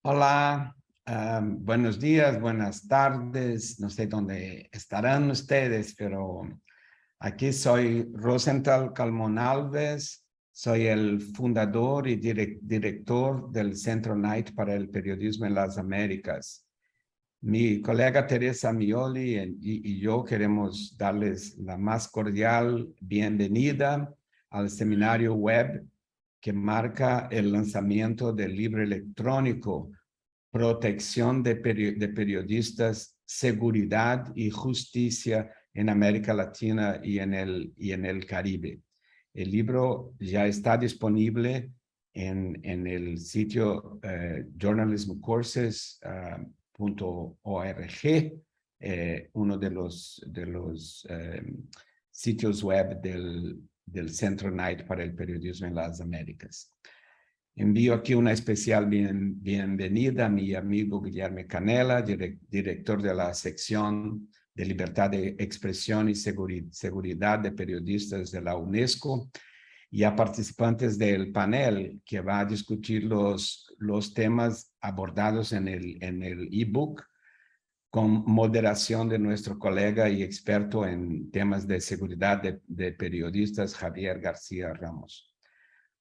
Hola, buenos días, buenas tardes. No sé dónde estarán ustedes, pero aquí soy Rosenthal Calmon Alves. Soy el fundador y director del Centro Knight para el Periodismo en las Américas. Mi colega Teresa Mioli y yo queremos darles la más cordial bienvenida al seminario web que marca el lanzamiento del libro electrónico Protección de Periodistas, Seguridad y Justicia en América Latina y en el Caribe. El libro ya está disponible en el sitio journalismcourses.org, uno de los sitios web del Centro Knight para el Periodismo en las Américas. Envío aquí una especial bienvenida a mi amigo Guillermo Canela, director de la sección de Libertad de Expresión y Seguridad de Periodistas de la UNESCO, y a participantes del panel que va a discutir los temas abordados en el ebook con moderación de nuestro colega y experto en temas de seguridad de periodistas, Javier García Ramos.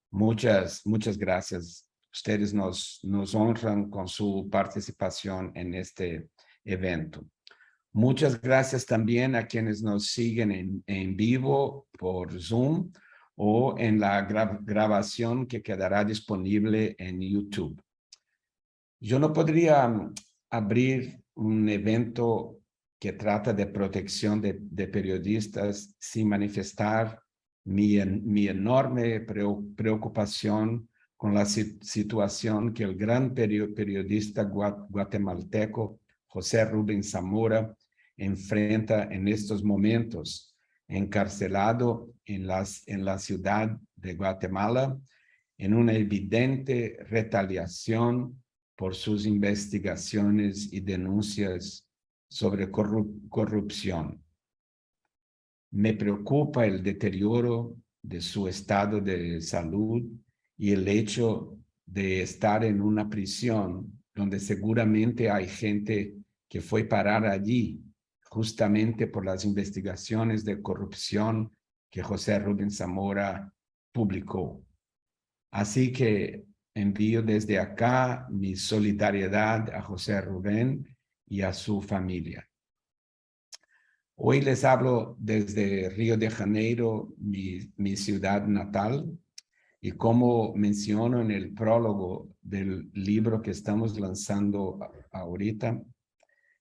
Muchas gracias. Ustedes nos honran con su participación en este evento. Muchas gracias también a quienes nos siguen en vivo por Zoom o en la grabación que quedará disponible en YouTube. Yo no podría abrir un evento que trata de protección de periodistas sin manifestar mi enorme preocupación con la situación que el gran periodista guatemalteco José Rubens Zamora enfrenta en estos momentos, encarcelado en la ciudad de Guatemala, en una evidente retaliación por sus investigaciones y denuncias sobre corrupción. Me preocupa el deterioro de su estado de salud y el hecho de estar en una prisión donde seguramente hay gente que fue parar allí justamente por las investigaciones de corrupción que José Rubens Zamora publicó. Así que envío desde acá mi solidaridad a José Rubén y a su familia. Hoy les hablo desde Río de Janeiro, mi ciudad natal, y como menciono en el prólogo del libro que estamos lanzando ahorita,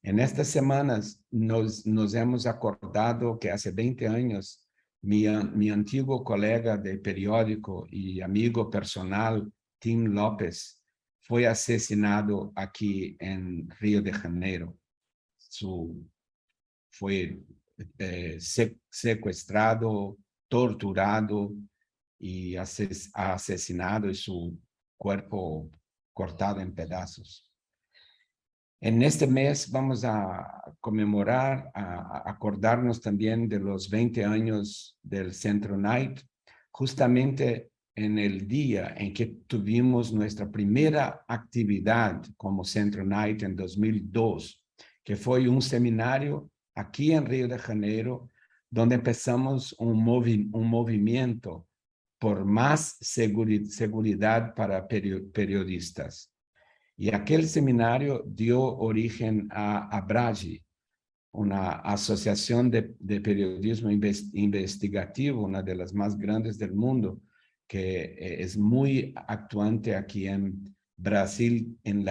en estas semanas nos hemos acordado que hace 20 años mi antiguo colega de periódico y amigo personal, Tim López, fue asesinado aquí en Río de Janeiro. Fue secuestrado, torturado y asesinado y su cuerpo cortado en pedazos. En este mes vamos a conmemorar, a acordarnos también de los 20 años del Centro Knight, justamente en el día en que tuvimos nuestra primera actividad como Centro Knight en 2002, que fue un seminario aquí en Río de Janeiro, donde empezamos un movimiento por más seguridad para periodistas. Y aquel seminario dio origen a ABRAGI, una asociación de periodismo investigativo, una de las más grandes del mundo, que es muy actuante aquí en Brasil en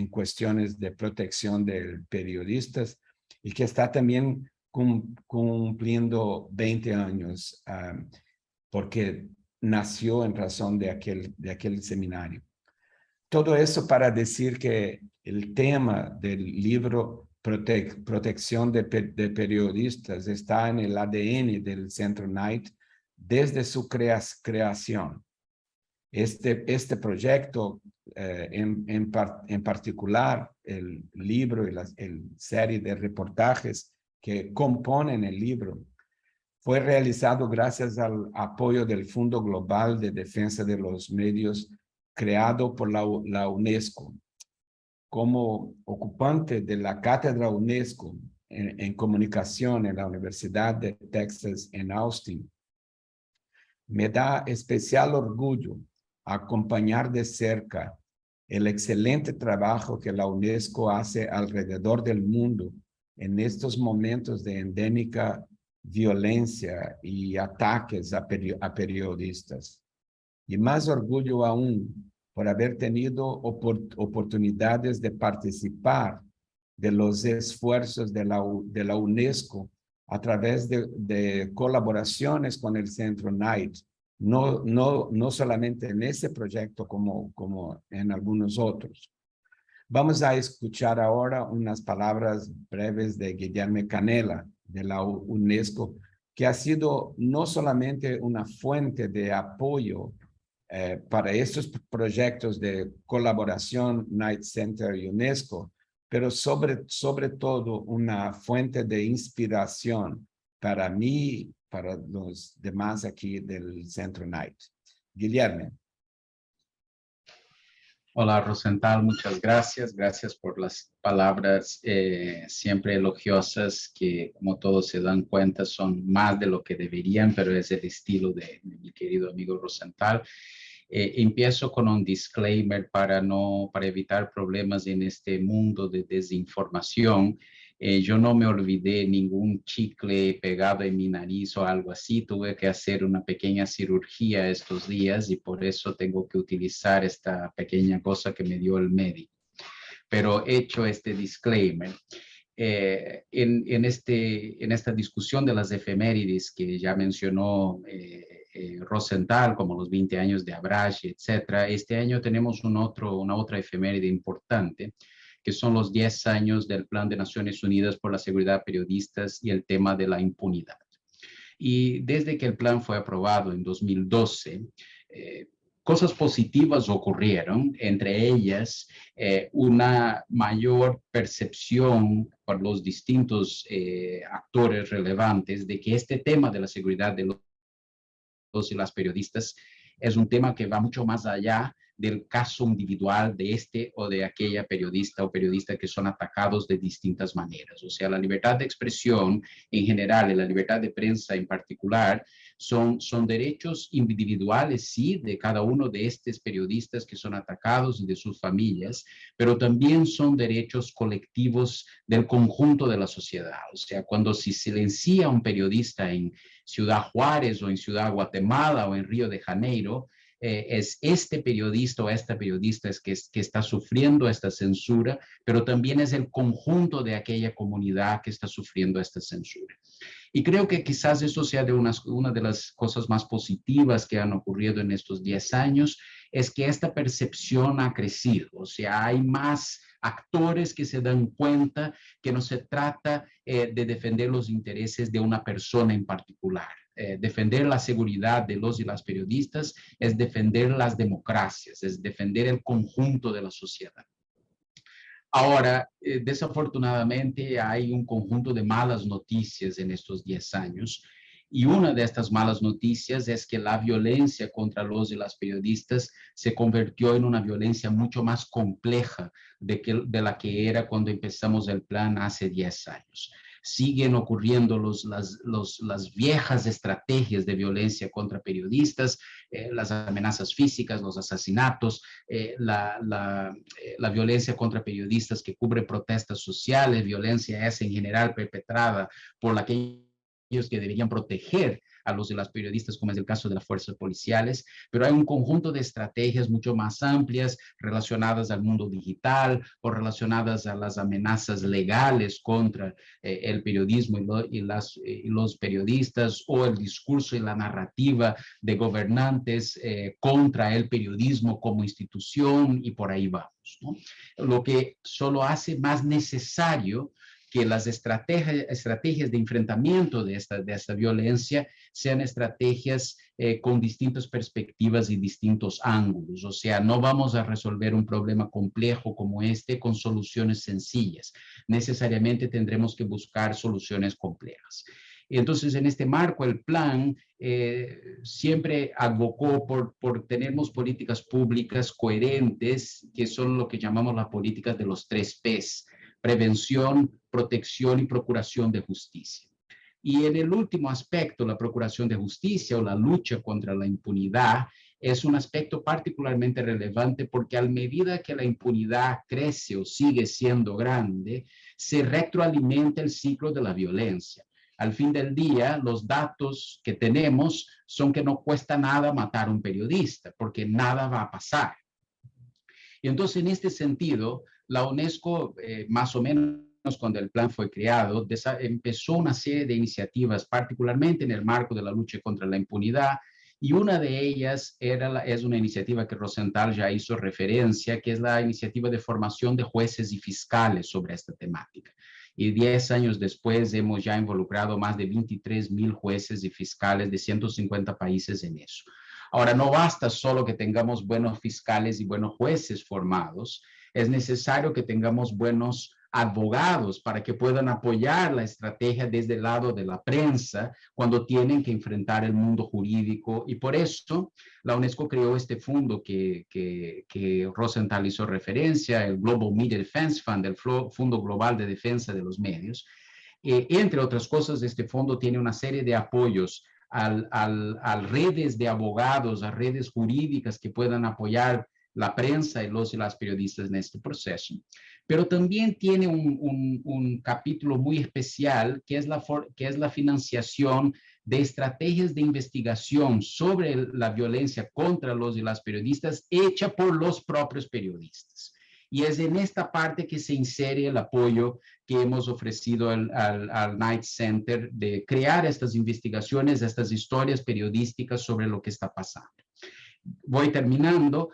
cuestiones de protección de periodistas y que está también cumpliendo 20 años porque nació en razón de aquel seminario. Todo eso para decir que el tema del libro Protección de Periodistas está en el ADN del Centro Knight desde su creación. Este proyecto, en particular, el libro y la serie de reportajes que componen el libro, fue realizado gracias al apoyo del Fondo Global de Defensa de los Medios creado por la UNESCO. Como ocupante de la cátedra UNESCO en comunicación en la Universidad de Texas en Austin, me da especial orgullo acompañar de cerca el excelente trabajo que la UNESCO hace alrededor del mundo en estos momentos de endémica violencia y ataques a periodistas. Y más orgullo aún por haber tenido oportunidades de participar de los esfuerzos de la UNESCO a través de colaboraciones con el Centro Knight, no solamente en ese proyecto como en algunos otros. Vamos a escuchar ahora unas palabras breves de Guillermo Canella, de la UNESCO, que ha sido no solamente una fuente de apoyo para estos proyectos de colaboración Knight Center y UNESCO, pero sobre todo una fuente de inspiración para mí, para los demás aquí del Centro Knight. Guillermo. Hola, Rosenthal, muchas gracias. Gracias por las palabras siempre elogiosas que, como todos se dan cuenta, son más de lo que deberían, pero es el estilo de mi querido amigo Rosenthal. Empiezo con un disclaimer para evitar problemas en este mundo de desinformación. Yo no me olvidé ningún chicle pegado en mi nariz o algo así. Tuve que hacer una pequeña cirugía estos días y por eso tengo que utilizar esta pequeña cosa que me dio el médico. Pero hecho este disclaimer, en esta discusión de las efemérides que ya mencionó Rosenthal, como los 20 años de Abrash, etcétera, este año tenemos una otra efeméride importante, que son los 10 años del Plan de Naciones Unidas por la Seguridad de Periodistas y el tema de la impunidad. Y desde que el plan fue aprobado en 2012, cosas positivas ocurrieron, entre ellas una mayor percepción por los distintos actores relevantes de que este tema de la seguridad de los y las periodistas es un tema que va mucho más allá del caso individual de este o de aquella periodista o periodista que son atacados de distintas maneras. O sea, la libertad de expresión en general y la libertad de prensa en particular son derechos individuales, sí, de cada uno de estos periodistas que son atacados y de sus familias, pero también son derechos colectivos del conjunto de la sociedad. O sea, cuando se silencia a un periodista en Ciudad Juárez o en Ciudad Guatemala o en Río de Janeiro, es este periodista o esta periodista que está sufriendo esta censura, pero también es el conjunto de aquella comunidad que está sufriendo esta censura. Y creo que quizás eso sea una de las cosas más positivas que han ocurrido en estos 10 años, es que esta percepción ha crecido. O sea, hay más actores que se dan cuenta que no se trata de defender los intereses de una persona en particular. Defender la seguridad de los y las periodistas es defender las democracias, es defender el conjunto de la sociedad. Ahora, desafortunadamente hay un conjunto de malas noticias en estos 10 años. Y una de estas malas noticias es que la violencia contra los y las periodistas se convirtió en una violencia mucho más compleja de la que era cuando empezamos el plan hace 10 años. Siguen ocurriendo las viejas estrategias de violencia contra periodistas, las amenazas físicas, los asesinatos, la violencia contra periodistas que cubre protestas sociales, violencia esa en general perpetrada por aquellos que deberían proteger a los de las periodistas, como es el caso de las fuerzas policiales, pero hay un conjunto de estrategias mucho más amplias relacionadas al mundo digital o relacionadas a las amenazas legales contra el periodismo y los periodistas, o el discurso y la narrativa de gobernantes contra el periodismo como institución, y por ahí vamos, ¿no? Lo que solo hace más necesario que las estrategias de enfrentamiento de esta violencia sean estrategias con distintas perspectivas y distintos ángulos. O sea, no vamos a resolver un problema complejo como este con soluciones sencillas. Necesariamente tendremos que buscar soluciones complejas. Entonces, en este marco, el plan siempre advocó por tener políticas públicas coherentes, que son lo que llamamos las políticas de los 3 Ps: prevención, protección y procuración de justicia. Y en el último aspecto, la procuración de justicia o la lucha contra la impunidad, es un aspecto particularmente relevante porque a medida que la impunidad crece o sigue siendo grande, se retroalimenta el ciclo de la violencia. Al fin del día, los datos que tenemos son que no cuesta nada matar a un periodista, porque nada va a pasar. Y entonces, en este sentido, la UNESCO, más o menos cuando el plan fue creado, empezó una serie de iniciativas, particularmente en el marco de la lucha contra la impunidad, y una de ellas es una iniciativa que Rosenthal ya hizo referencia, que es la iniciativa de formación de jueces y fiscales sobre esta temática. Y 10 años después hemos ya involucrado más de 23,000 jueces y fiscales de 150 países en eso. Ahora, no basta solo que tengamos buenos fiscales y buenos jueces formados, es necesario que tengamos buenos abogados para que puedan apoyar la estrategia desde el lado de la prensa cuando tienen que enfrentar el mundo jurídico. Y por eso la UNESCO creó este fondo que Rosenthal hizo referencia, el Global Media Defense Fund, el Fondo Global de Defensa de los Medios. Entre otras cosas, este fondo tiene una serie de apoyos a redes de abogados, a redes jurídicas que puedan apoyar la prensa y los y las periodistas en este proceso. Pero también tiene un capítulo muy especial que es la financiación de estrategias de investigación sobre la violencia contra los y las periodistas hecha por los propios periodistas. Y es en esta parte que se insere el apoyo que hemos ofrecido al Knight Center de crear estas investigaciones, estas historias periodísticas sobre lo que está pasando. Voy terminando.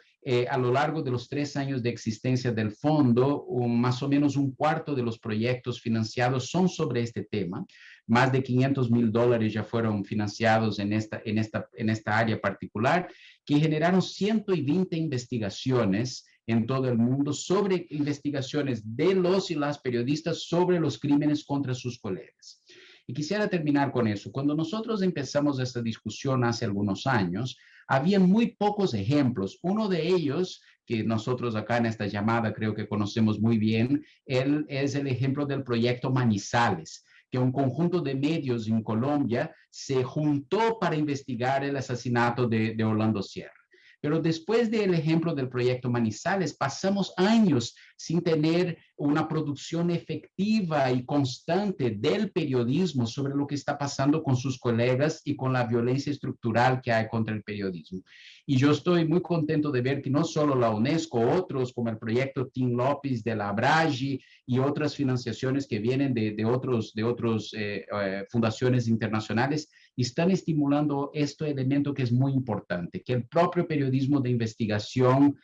A lo largo de los 3 años de existencia del fondo, más o menos un cuarto de los proyectos financiados son sobre este tema. Más de $500,000 ya fueron financiados en esta área particular, que generaron 120 investigaciones en todo el mundo sobre investigaciones de los y las periodistas sobre los crímenes contra sus colegas. Y quisiera terminar con eso. Cuando nosotros empezamos esta discusión hace algunos años, había muy pocos ejemplos. Uno de ellos, que nosotros acá en esta llamada creo que conocemos muy bien, es el ejemplo del proyecto Manizales, que un conjunto de medios en Colombia se juntó para investigar el asesinato de Orlando Sierra. Pero después del ejemplo del proyecto Manizales, pasamos años sin tener una producción efectiva y constante del periodismo sobre lo que está pasando con sus colegas y con la violencia estructural que hay contra el periodismo. Y yo estoy muy contento de ver que no solo la UNESCO, otros como el proyecto Tim López de la Abragi y otras financiaciones que vienen de otras fundaciones internacionales, están estimulando este elemento que es muy importante, que el propio periodismo de investigación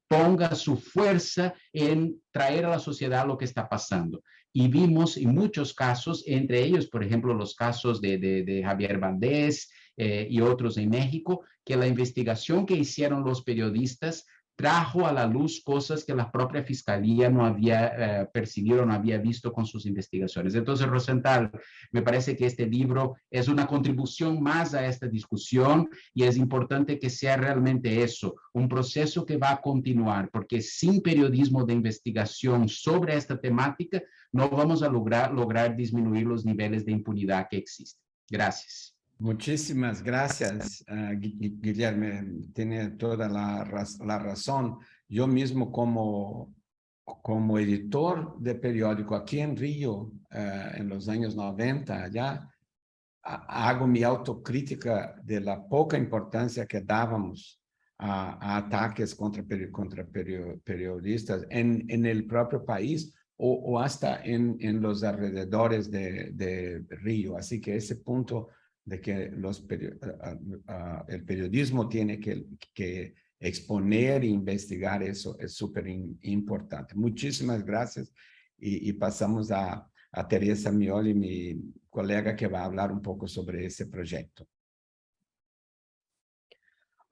ponga su fuerza en traer a la sociedad lo que está pasando. Y vimos en muchos casos, entre ellos, por ejemplo, los casos de Javier Valdés y otros en México, que la investigación que hicieron los periodistas trajo a la luz cosas que la propia fiscalía no había percibido, no había visto con sus investigaciones. Entonces, Rosenthal, me parece que este libro es una contribución más a esta discusión y es importante que sea realmente eso, un proceso que va a continuar, porque sin periodismo de investigación sobre esta temática no vamos a lograr disminuir los niveles de impunidad que existen. Gracias. Muchísimas gracias, Guillermo. Tiene toda la razón. Yo mismo como editor de periódico aquí en Río, en los años 90, ya hago mi autocrítica de la poca importancia que dábamos a ataques contra periodistas en el propio país o hasta en los alrededores de Río. Así que ese punto de que el periodismo tiene que exponer e investigar eso es súper importante. Muchísimas gracias y pasamos a Teresa Mioli, mi colega, que va a hablar un poco sobre ese proyecto.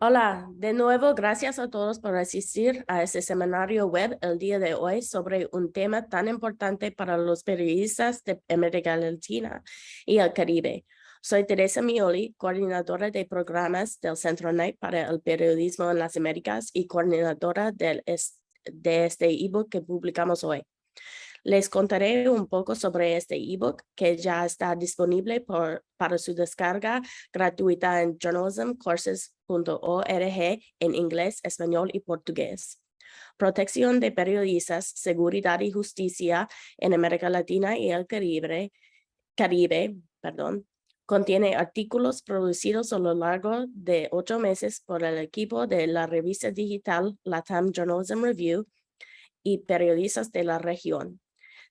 Hola, de nuevo, gracias a todos por asistir a este seminario web el día de hoy sobre un tema tan importante para los periodistas de América Latina y el Caribe. Soy Teresa Mioli, coordinadora de programas del Centro Knight para el periodismo en las Américas y coordinadora de este ebook que publicamos hoy. Les contaré un poco sobre este ebook que ya está disponible para su descarga gratuita en journalismcourses.org en inglés, español y portugués. Protección de periodistas, seguridad y justicia en América Latina y el Caribe, contiene artículos producidos a lo largo de 8 meses por el equipo de la revista digital LATAM Journalism Review y periodistas de la región.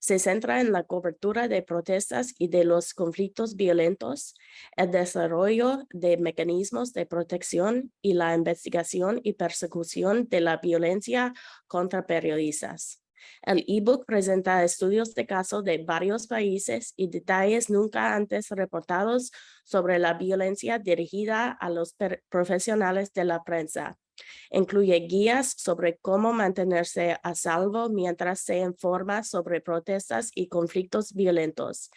Se centra en la cobertura de protestas y de los conflictos violentos, el desarrollo de mecanismos de protección y la investigación y persecución de la violencia contra periodistas. El ebook presenta estudios de caso de varios países y detalles nunca antes reportados sobre la violencia dirigida a los profesionales de la prensa. Incluye guías sobre cómo mantenerse a salvo mientras se informa sobre protestas y conflictos violentos.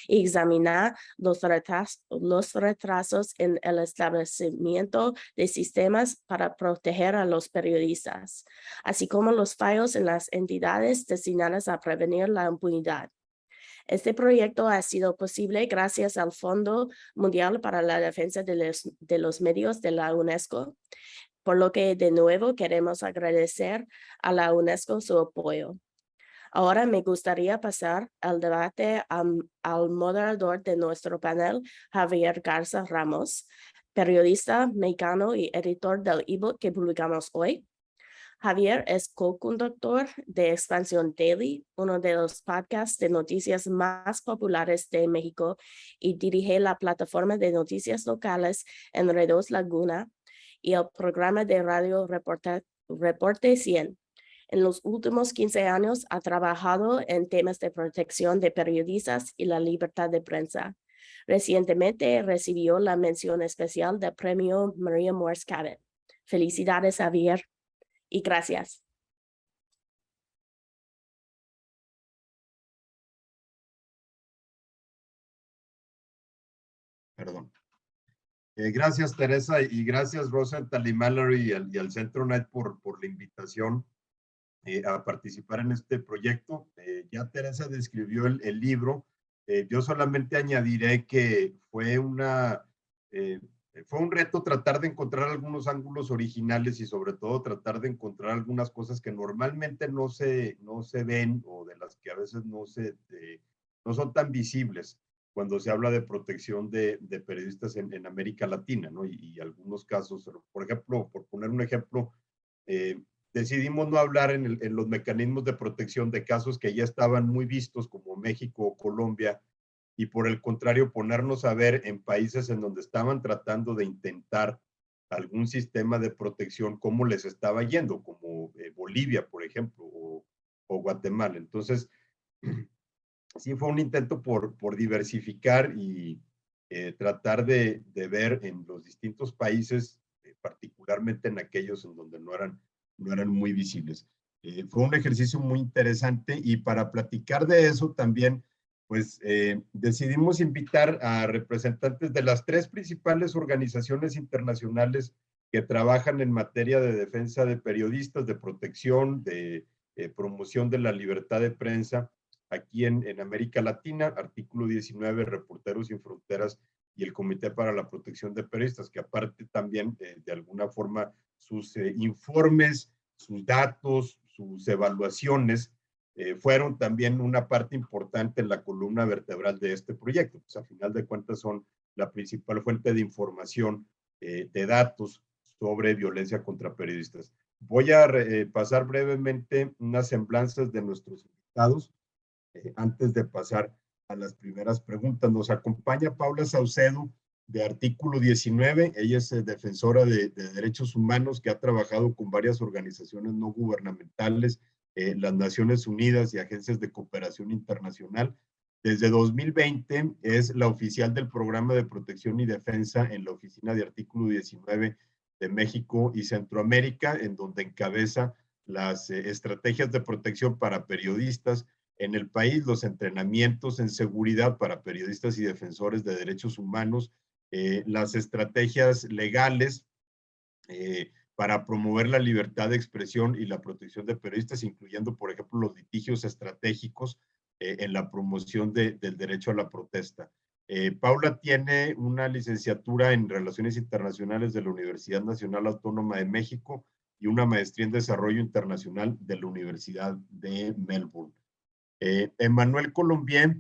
Y examina los retrasos en el establecimiento de sistemas para proteger a los periodistas, así como los fallos en las entidades destinadas a prevenir la impunidad. Este proyecto ha sido posible gracias al Fondo Mundial para la Defensa de los Medios de la UNESCO, por lo que de nuevo queremos agradecer a la UNESCO su apoyo. Ahora me gustaría pasar al debate al moderador de nuestro panel, Javier Garza Ramos, periodista mexicano y editor del ebook que publicamos hoy. Javier es co-conductor de Expansión Daily, uno de los podcasts de noticias más populares de México, y dirige la plataforma de noticias locales Enredos Laguna y el programa de radio Reporte 100. En los últimos 15 años ha trabajado en temas de protección de periodistas y la libertad de prensa. Recientemente recibió la mención especial del premio Maria Morse Cabot. Felicidades, Javier, y gracias. Perdón. Gracias, Teresa, y gracias, Rosenthal y Mallory y al Centro Knight por la invitación a participar en este proyecto. Ya Teresa describió el libro. Yo solamente añadiré que fue un reto tratar de encontrar algunos ángulos originales y sobre todo tratar de encontrar algunas cosas que normalmente no se ven o de las que a veces no son tan visibles cuando se habla de protección de periodistas en América Latina, ¿no? Y algunos casos, por ejemplo, por poner un ejemplo, decidimos no hablar en los mecanismos de protección de casos que ya estaban muy vistos como México o Colombia, y por el contrario ponernos a ver en países en donde estaban tratando de intentar algún sistema de protección cómo les estaba yendo, como Bolivia, por ejemplo, o Guatemala. Entonces, sí fue un intento por diversificar y tratar de ver en los distintos países, particularmente en aquellos en donde no eran muy visibles. Fue un ejercicio muy interesante y para platicar de eso también, pues decidimos invitar a representantes de las 3 principales organizaciones internacionales que trabajan en materia de defensa de periodistas, de protección, de promoción de la libertad de prensa, aquí en América Latina, Artículo 19, Reporteros Sin Fronteras y el Comité para la Protección de Periodistas, que aparte también de alguna forma sus informes, sus datos, sus evaluaciones fueron también una parte importante en la columna vertebral de este proyecto. Pues a final de cuentas son la principal fuente de información, de datos sobre violencia contra periodistas. Voy a pasar brevemente unas semblanzas de nuestros invitados antes de pasar a las primeras preguntas. Nos acompaña Paula Saucedo de Artículo 19. Ella es defensora de derechos humanos que ha trabajado con varias organizaciones no gubernamentales, las Naciones Unidas y agencias de cooperación internacional. Desde 2020 es la oficial del Programa de Protección y Defensa en la oficina de Artículo 19 de México y Centroamérica, en donde encabeza las estrategias de protección para periodistas en el país, los entrenamientos en seguridad para periodistas y defensores de derechos humanos, las estrategias legales para promover la libertad de expresión y la protección de periodistas, incluyendo, por ejemplo, los litigios estratégicos en la promoción del derecho a la protesta. Paula tiene una licenciatura en Relaciones Internacionales de la Universidad Nacional Autónoma de México y una maestría en Desarrollo Internacional de la Universidad de Melbourne. Emmanuel Colombier,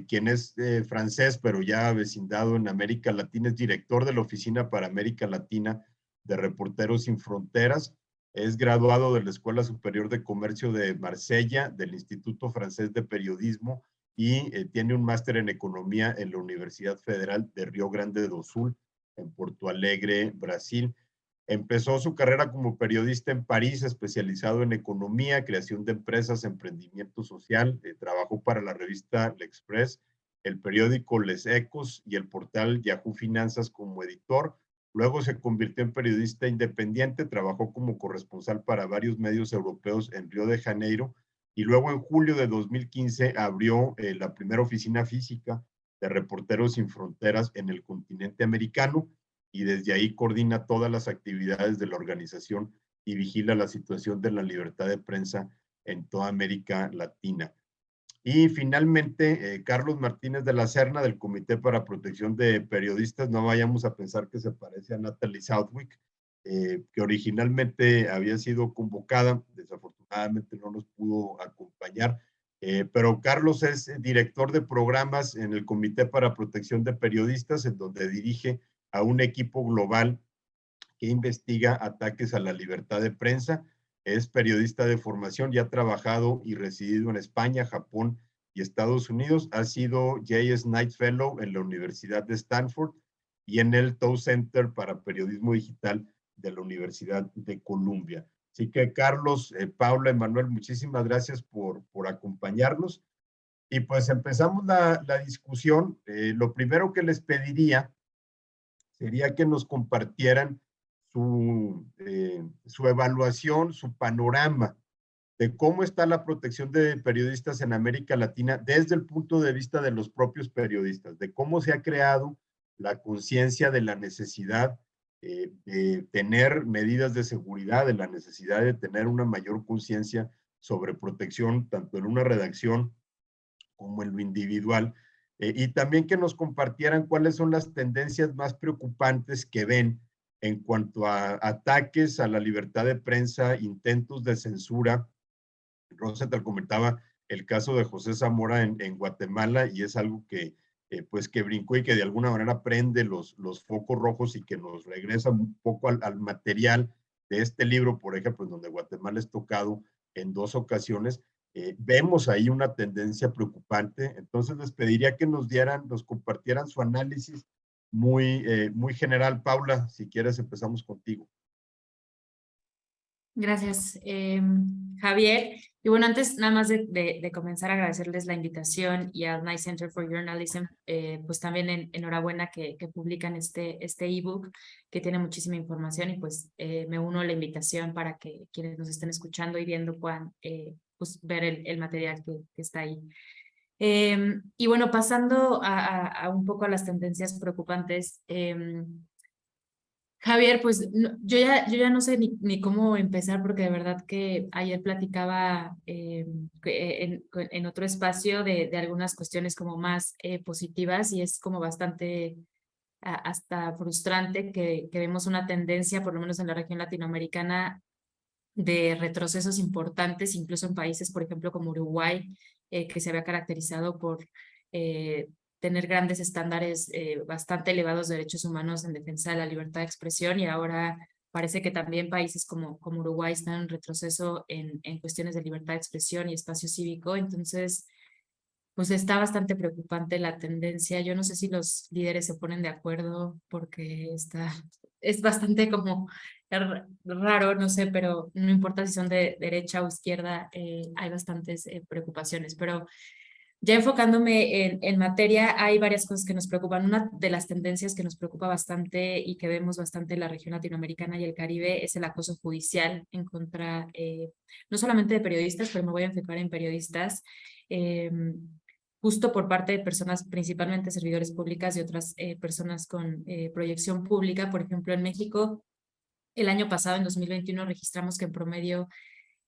quien es francés, pero ya vecindado en América Latina, es director de la Oficina para América Latina de Reporteros Sin Fronteras. Es graduado de la Escuela Superior de Comercio de Marsella, del Instituto Francés de Periodismo, y tiene un máster en Economía en la Universidad Federal de Río Grande do Sul, en Porto Alegre, Brasil. Empezó su carrera como periodista en París, especializado en economía, creación de empresas, emprendimiento social. Trabajó para la revista L'Express, el periódico Les Ecos y el portal Yahoo Finanzas como editor. Luego se convirtió en periodista independiente, trabajó como corresponsal para varios medios europeos en Río de Janeiro y luego en julio de 2015 abrió la primera oficina física de Reporteros Sin Fronteras en el continente americano y desde ahí coordina todas las actividades de la organización y vigila la situación de la libertad de prensa en toda América Latina. Y finalmente, Carlos Martínez de la Serna, del Comité para Protección de Periodistas. No vayamos a pensar que se parece a Natalie Southwick, que originalmente había sido convocada, desafortunadamente no nos pudo acompañar, pero Carlos es director de programas en el Comité para Protección de Periodistas, en donde dirige a un equipo global que investiga ataques a la libertad de prensa. Es periodista de formación y ha trabajado y residido en España, Japón y Estados Unidos. Ha sido J.S. Knight Fellow en la Universidad de Stanford y en el Tow Center para Periodismo Digital de la Universidad de Columbia. Así que Carlos, Paula, Emmanuel, muchísimas gracias por acompañarnos. Y pues empezamos la discusión. Lo primero que les pediría sería que nos compartieran su evaluación, su panorama de cómo está la protección de periodistas en América Latina desde el punto de vista de los propios periodistas, de cómo se ha creado la conciencia de la necesidad de tener medidas de seguridad, de la necesidad de tener una mayor conciencia sobre protección, tanto en una redacción como en lo individual, y también que nos compartieran cuáles son las tendencias más preocupantes que ven en cuanto a ataques a la libertad de prensa, intentos de censura. Rosa te comentaba el caso de José Zamora en Guatemala, y es algo que pues que brincó y que de alguna manera prende los focos rojos y que nos regresa un poco al material de este libro, por ejemplo, en donde Guatemala es tocado en 2 ocasiones. Vemos ahí una tendencia preocupante. Entonces les pediría que nos compartieran su análisis muy general. Paula, si quieres empezamos contigo. Gracias, Javier. Y bueno, antes nada más de comenzar, agradecerles la invitación y al Knight Center for Journalism, pues también enhorabuena que publican este ebook que tiene muchísima información, y pues me uno a la invitación para que quienes nos estén escuchando y viendo puedan pues ver el material que está ahí. Y bueno, pasando a un poco a las tendencias preocupantes, Javier, pues yo ya no sé ni cómo empezar, porque de verdad que ayer platicaba en otro espacio de algunas cuestiones como más positivas, y es como bastante hasta frustrante que vemos una tendencia, por lo menos en la región latinoamericana, de retrocesos importantes, incluso en países, por ejemplo, como Uruguay, que se había caracterizado por tener grandes estándares bastante elevados de derechos humanos en defensa de la libertad de expresión, y ahora parece que también países como Uruguay están en retroceso en cuestiones de libertad de expresión y espacio cívico. Entonces, pues está bastante preocupante la tendencia. Yo no sé si los líderes se ponen de acuerdo, porque es bastante como raro, no sé, pero no importa si son de derecha o izquierda, hay bastantes preocupaciones. Pero Ya enfocándome en materia, hay varias cosas que nos preocupan. Una de las tendencias que nos preocupa bastante y que vemos bastante en la región latinoamericana y el Caribe es el acoso judicial en contra, no solamente de periodistas, pero me voy a enfocar en periodistas, justo por parte de personas, principalmente servidores públicas y otras personas con proyección pública. Por ejemplo, en México, el año pasado, en 2021, registramos que en promedio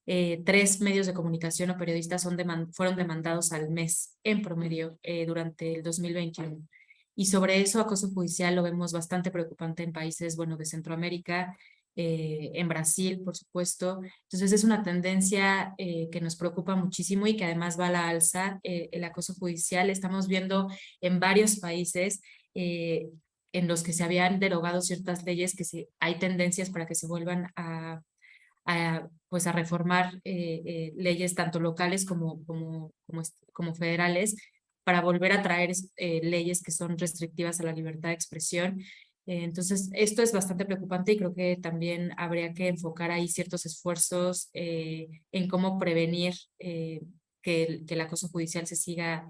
3 medios de comunicación o periodistas fueron demandados al mes en promedio durante el 2021. Y sobre eso, acoso judicial lo vemos bastante preocupante en países, bueno, de Centroamérica, en Brasil, por supuesto. Entonces es una tendencia que nos preocupa muchísimo y que además va a la alza, el acoso judicial. Estamos viendo en varios países en los que se habían derogado ciertas leyes, hay tendencias para que se vuelvan pues a reformar leyes tanto locales como federales para volver a traer leyes que son restrictivas a la libertad de expresión. Entonces, esto es bastante preocupante y creo que también habría que enfocar ahí ciertos esfuerzos en cómo prevenir que el acoso judicial se siga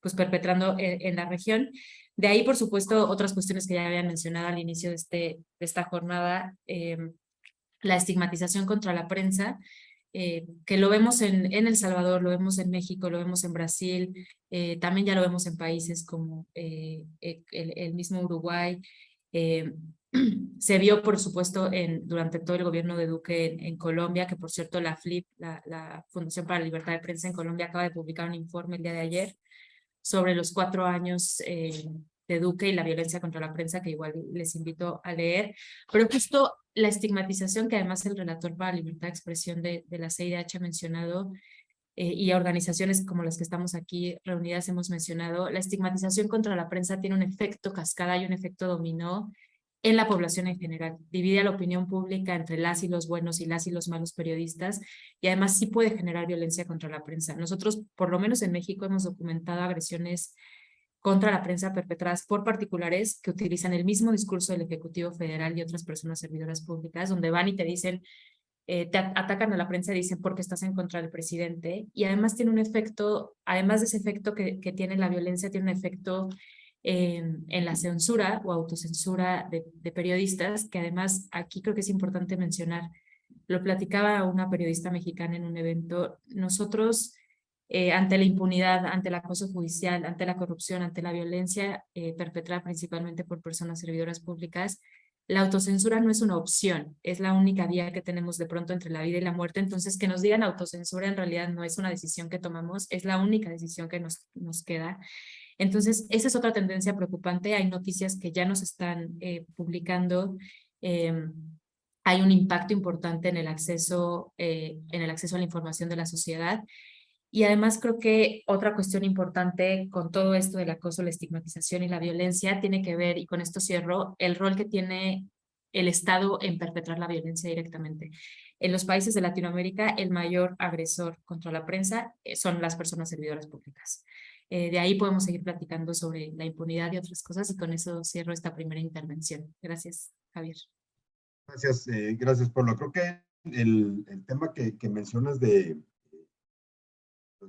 pues perpetrando en la región. De ahí, por supuesto, otras cuestiones que ya habían mencionado al inicio de esta jornada, la estigmatización contra la prensa, que lo vemos en El Salvador, lo vemos en México, lo vemos en Brasil, también ya lo vemos en países como el mismo Uruguay. Se vio, por supuesto, durante todo el gobierno de Duque en Colombia, que por cierto la FLIP, la Fundación para la Libertad de Prensa en Colombia, acaba de publicar un informe el día de ayer sobre los 4 años de Duque y la violencia contra la prensa, que igual les invito a leer, pero justo la estigmatización que además el relator para la libertad de expresión de la CIDH ha mencionado, y a organizaciones como las que estamos aquí reunidas hemos mencionado, la estigmatización contra la prensa tiene un efecto cascada y un efecto dominó en la población en general. Divide a la opinión pública entre las y los buenos y las y los malos periodistas, y además sí puede generar violencia contra la prensa. Nosotros, por lo menos en México, hemos documentado agresiones contra la prensa perpetradas por particulares que utilizan el mismo discurso del Ejecutivo Federal y otras personas servidoras públicas, donde van y te dicen, te atacan a la prensa y dicen porque estás en contra del presidente, y además tiene un efecto, además de ese efecto que tiene la violencia, tiene un efecto en la censura o autocensura de periodistas, que además aquí creo que es importante mencionar, lo platicaba una periodista mexicana en un evento, nosotros ante la impunidad, ante el acoso judicial, ante la corrupción, ante la violencia perpetrada principalmente por personas servidoras públicas, la autocensura no es una opción, es la única vía que tenemos de pronto entre la vida y la muerte. Entonces, que nos digan autocensura en realidad no es una decisión que tomamos, es la única decisión que nos queda. Entonces, esa es otra tendencia preocupante. Hay noticias que ya nos están publicando. Hay un impacto importante en el acceso a la información de la sociedad. Y además creo que otra cuestión importante con todo esto del acoso, la estigmatización y la violencia tiene que ver, y con esto cierro, el rol que tiene el Estado en perpetrar la violencia directamente. En los países de Latinoamérica, el mayor agresor contra la prensa son las personas servidoras públicas. De ahí podemos seguir platicando sobre la impunidad y otras cosas, y con eso cierro esta primera intervención. Gracias, Javier. Gracias, Paula. Creo que el tema que mencionas de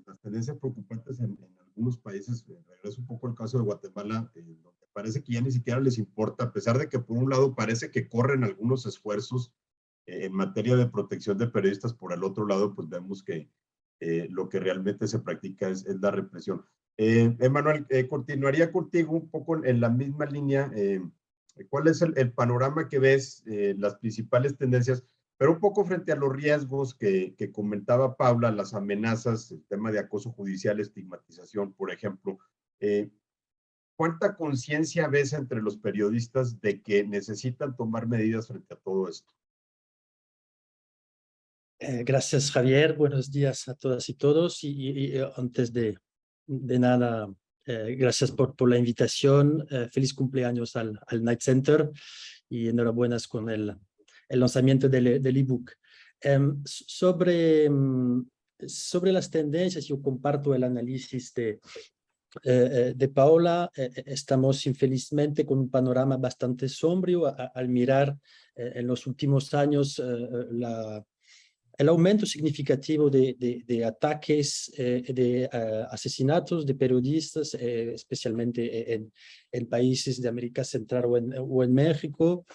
las tendencias preocupantes en algunos países, regreso un poco al caso de Guatemala, donde parece que ya ni siquiera les importa, a pesar de que por un lado parece que corren algunos esfuerzos en materia de protección de periodistas, por el otro lado pues vemos que lo que realmente se practica es la represión. Emanuel, continuaría contigo un poco en la misma línea. ¿Cuál es el panorama que ves, las principales tendencias, pero un poco frente a los riesgos que comentaba Paula, las amenazas, el tema de acoso judicial, estigmatización, por ejemplo? ¿Cuánta conciencia ves entre los periodistas de que necesitan tomar medidas frente a todo esto? Gracias, Javier. Buenos días a todas y todos. Y antes de nada, gracias por la invitación. Feliz cumpleaños al Night Center y enhorabuena con el lanzamiento del ebook. Sobre las tendencias, yo comparto el análisis de Paola. Estamos infelizmente con un panorama bastante sombrío al mirar en los últimos años el aumento significativo de ataques, de asesinatos de periodistas, especialmente en países de América Central o en México,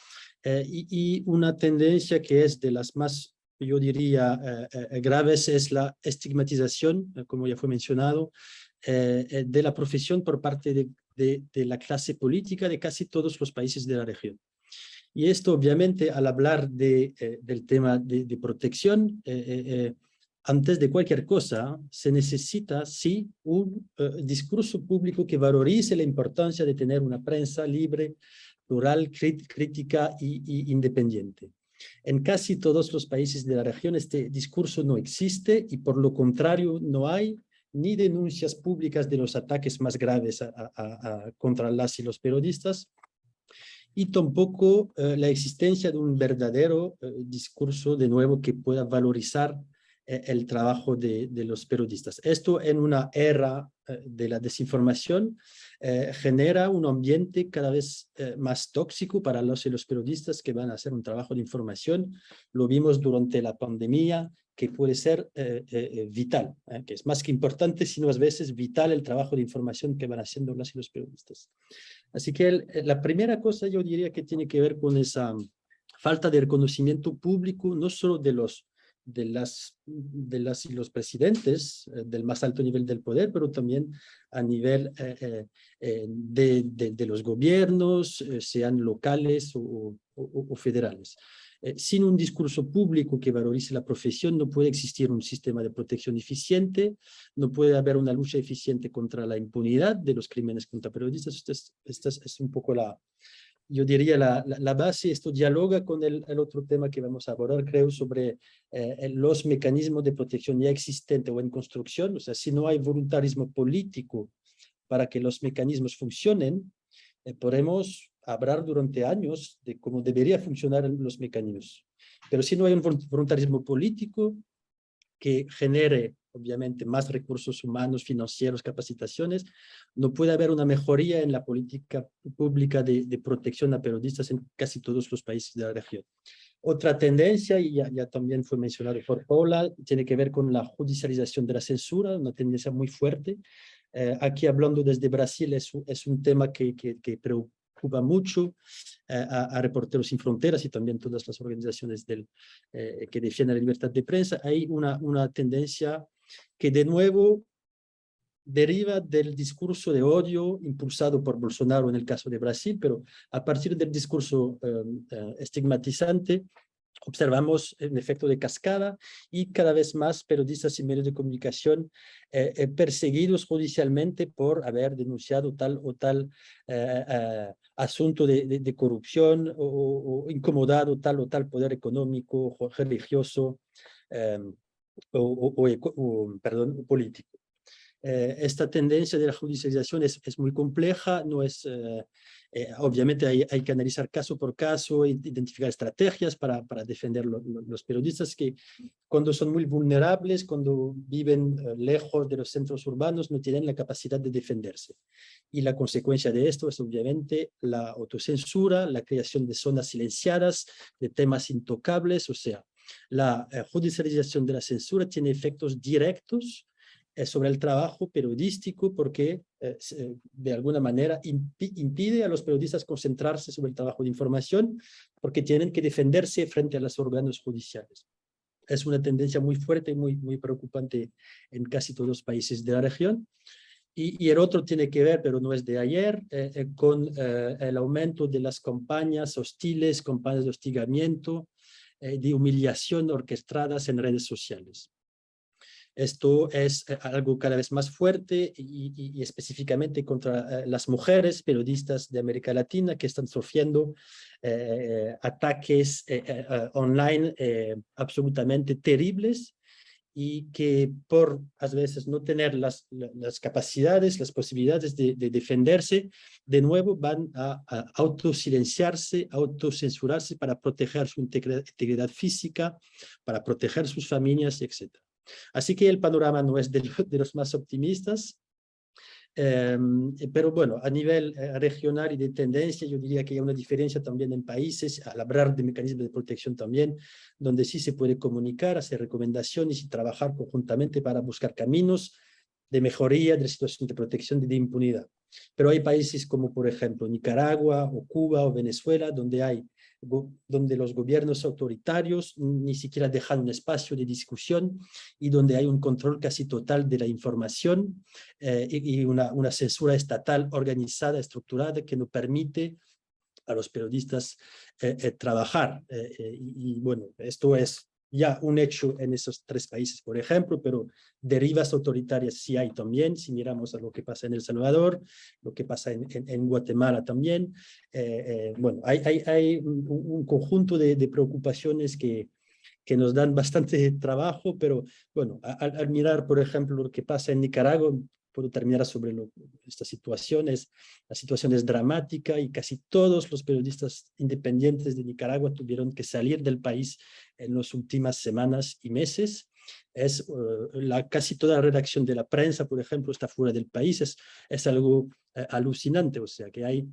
y una tendencia que es de las más, yo diría, graves, es la estigmatización, como ya fue mencionado, de la profesión por parte de la clase política de casi todos los países de la región. Y esto, obviamente, al hablar del tema de protección, antes de cualquier cosa, se necesita, sí, un discurso público que valorice la importancia de tener una prensa libre, plural, crítica y independiente. En casi todos los países de la región este discurso no existe y, por lo contrario, no hay ni denuncias públicas de los ataques más graves contra las y los periodistas, y tampoco la existencia de un verdadero discurso, de nuevo, que pueda valorizar el trabajo de los periodistas. Esto, en una era de la desinformación, genera un ambiente cada vez más tóxico para los y los periodistas que van a hacer un trabajo de información. Lo vimos durante la pandemia, que puede ser vital, que es más que importante, sino a veces vital el trabajo de información que van haciendo las y los periodistas. Así que la primera cosa yo diría que tiene que ver con esa falta de reconocimiento público, no solo de las y los presidentes del más alto nivel del poder, pero también a nivel de los gobiernos, sean locales o federales. Sin un discurso público que valorice la profesión no puede existir un sistema de protección eficiente, no puede haber una lucha eficiente contra la impunidad de los crímenes contra periodistas. Esta es un poco yo diría la base. Esto dialoga con el otro tema que vamos a abordar, creo, sobre los mecanismos de protección ya existentes o en construcción. O sea, si no hay voluntarismo político para que los mecanismos funcionen, podemos hablar durante años de cómo deberían funcionar los mecanismos. Pero si no hay un voluntarismo político que genere, obviamente, más recursos humanos, financieros, capacitaciones, no puede haber una mejoría en la política pública de protección a periodistas en casi todos los países de la región. Otra tendencia, y ya también fue mencionado por Paula, tiene que ver con la judicialización de la censura, una tendencia muy fuerte. Aquí, hablando desde Brasil, es un tema que preocupa mucho a Reporteros Sin Fronteras y también todas las organizaciones que defienden la libertad de prensa. Hay una tendencia que, de nuevo, deriva del discurso de odio impulsado por Bolsonaro en el caso de Brasil, pero a partir del discurso estigmatizante observamos un efecto de cascada y cada vez más periodistas y medios de comunicación perseguidos judicialmente por haber denunciado tal o tal asunto de corrupción o incomodado tal o tal poder económico, religioso perdón, político. Esta tendencia de la judicialización es muy compleja, no es, obviamente hay que analizar caso por caso, identificar estrategias para defender los periodistas que, cuando son muy vulnerables, cuando viven lejos de los centros urbanos, no tienen la capacidad de defenderse. Y la consecuencia de esto es, obviamente, la autocensura, la creación de zonas silenciadas, de temas intocables. O sea, la judicialización de la censura tiene efectos directos sobre el trabajo periodístico, porque de alguna manera impide a los periodistas concentrarse sobre el trabajo de información, porque tienen que defenderse frente a los órganos judiciales. Es una tendencia muy fuerte y muy preocupante en casi todos los países de la región. Y el otro tiene que ver, pero no es de ayer, con el aumento de las campañas hostiles, campañas de hostigamiento, de humillación orquestadas en redes sociales. Esto es algo cada vez más fuerte y específicamente contra las mujeres periodistas de América Latina que están sufriendo ataques online absolutamente terribles, y que por a veces no tener las capacidades, las posibilidades de defenderse, de nuevo van a autosilenciarse, autocensurarse para proteger su integridad física, para proteger sus familias, etc. Así que el panorama no es de los más optimistas. Pero bueno, a nivel regional y de tendencia, yo diría que hay una diferencia también en países, al hablar de mecanismos de protección también, donde sí se puede comunicar, hacer recomendaciones y trabajar conjuntamente para buscar caminos de mejoría de la situación de protección y de impunidad. Pero hay países como, por ejemplo, Nicaragua o Cuba o Venezuela, donde los gobiernos autoritarios ni siquiera dejan un espacio de discusión y donde hay un control casi total de la información y una censura estatal organizada, estructurada, que no permite a los periodistas trabajar. Y bueno, esto es ya un hecho en esos 3 países, por ejemplo, pero derivas autoritarias sí hay también, si miramos a lo que pasa en El Salvador, lo que pasa en Guatemala también. Bueno, hay un conjunto de preocupaciones que nos dan bastante trabajo, pero bueno, al mirar, por ejemplo, lo que pasa en Nicaragua, puedo terminar sobre esta situación. La situación es dramática y casi todos los periodistas independientes de Nicaragua tuvieron que salir del país en las últimas semanas y meses. Casi toda la redacción de la prensa, por ejemplo, está fuera del país. Es algo alucinante, o sea, que hay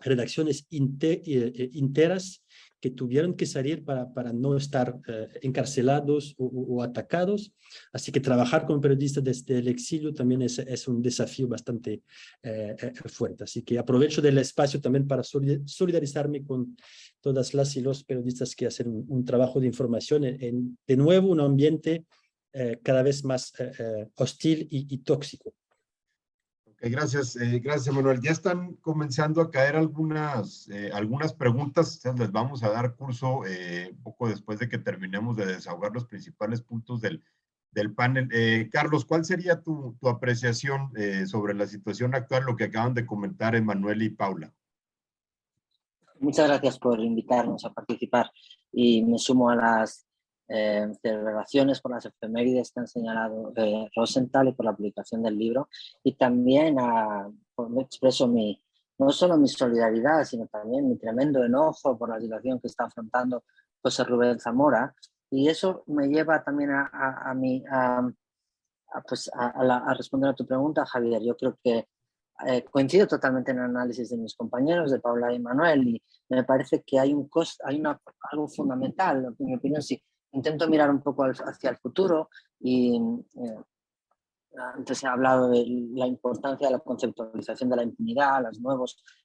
redacciones enteras que tuvieron que salir para no estar encarcelados o atacados. Así que trabajar con periodistas desde el exilio también es un desafío bastante fuerte. Así que aprovecho del espacio también para solidarizarme con todas las y los periodistas que hacen un trabajo de información de nuevo, un ambiente cada vez más hostil y tóxico. Gracias, gracias, Manuel. Ya están comenzando a caer algunas preguntas. Les vamos a dar curso un poco después de que terminemos de desahogar los principales puntos del panel. Carlos, ¿cuál sería tu apreciación sobre la situación actual, lo que acaban de comentar Emanuel y Paula? Muchas gracias por invitarnos a participar y me sumo a las celebraciones por las efemérides que han señalado Rosenthal y por la publicación del libro, y también expreso no solo mi solidaridad, sino también mi tremendo enojo por la situación que está afrontando José Rubén Zamora, y eso me lleva también a responder a tu pregunta, Javier. Yo creo que coincido totalmente en el análisis de mis compañeros, de Paula y Manuel, y me parece que hay algo fundamental, en mi opinión. Si intento mirar un poco hacia el futuro, y antes se ha hablado de la importancia de la conceptualización de la impunidad,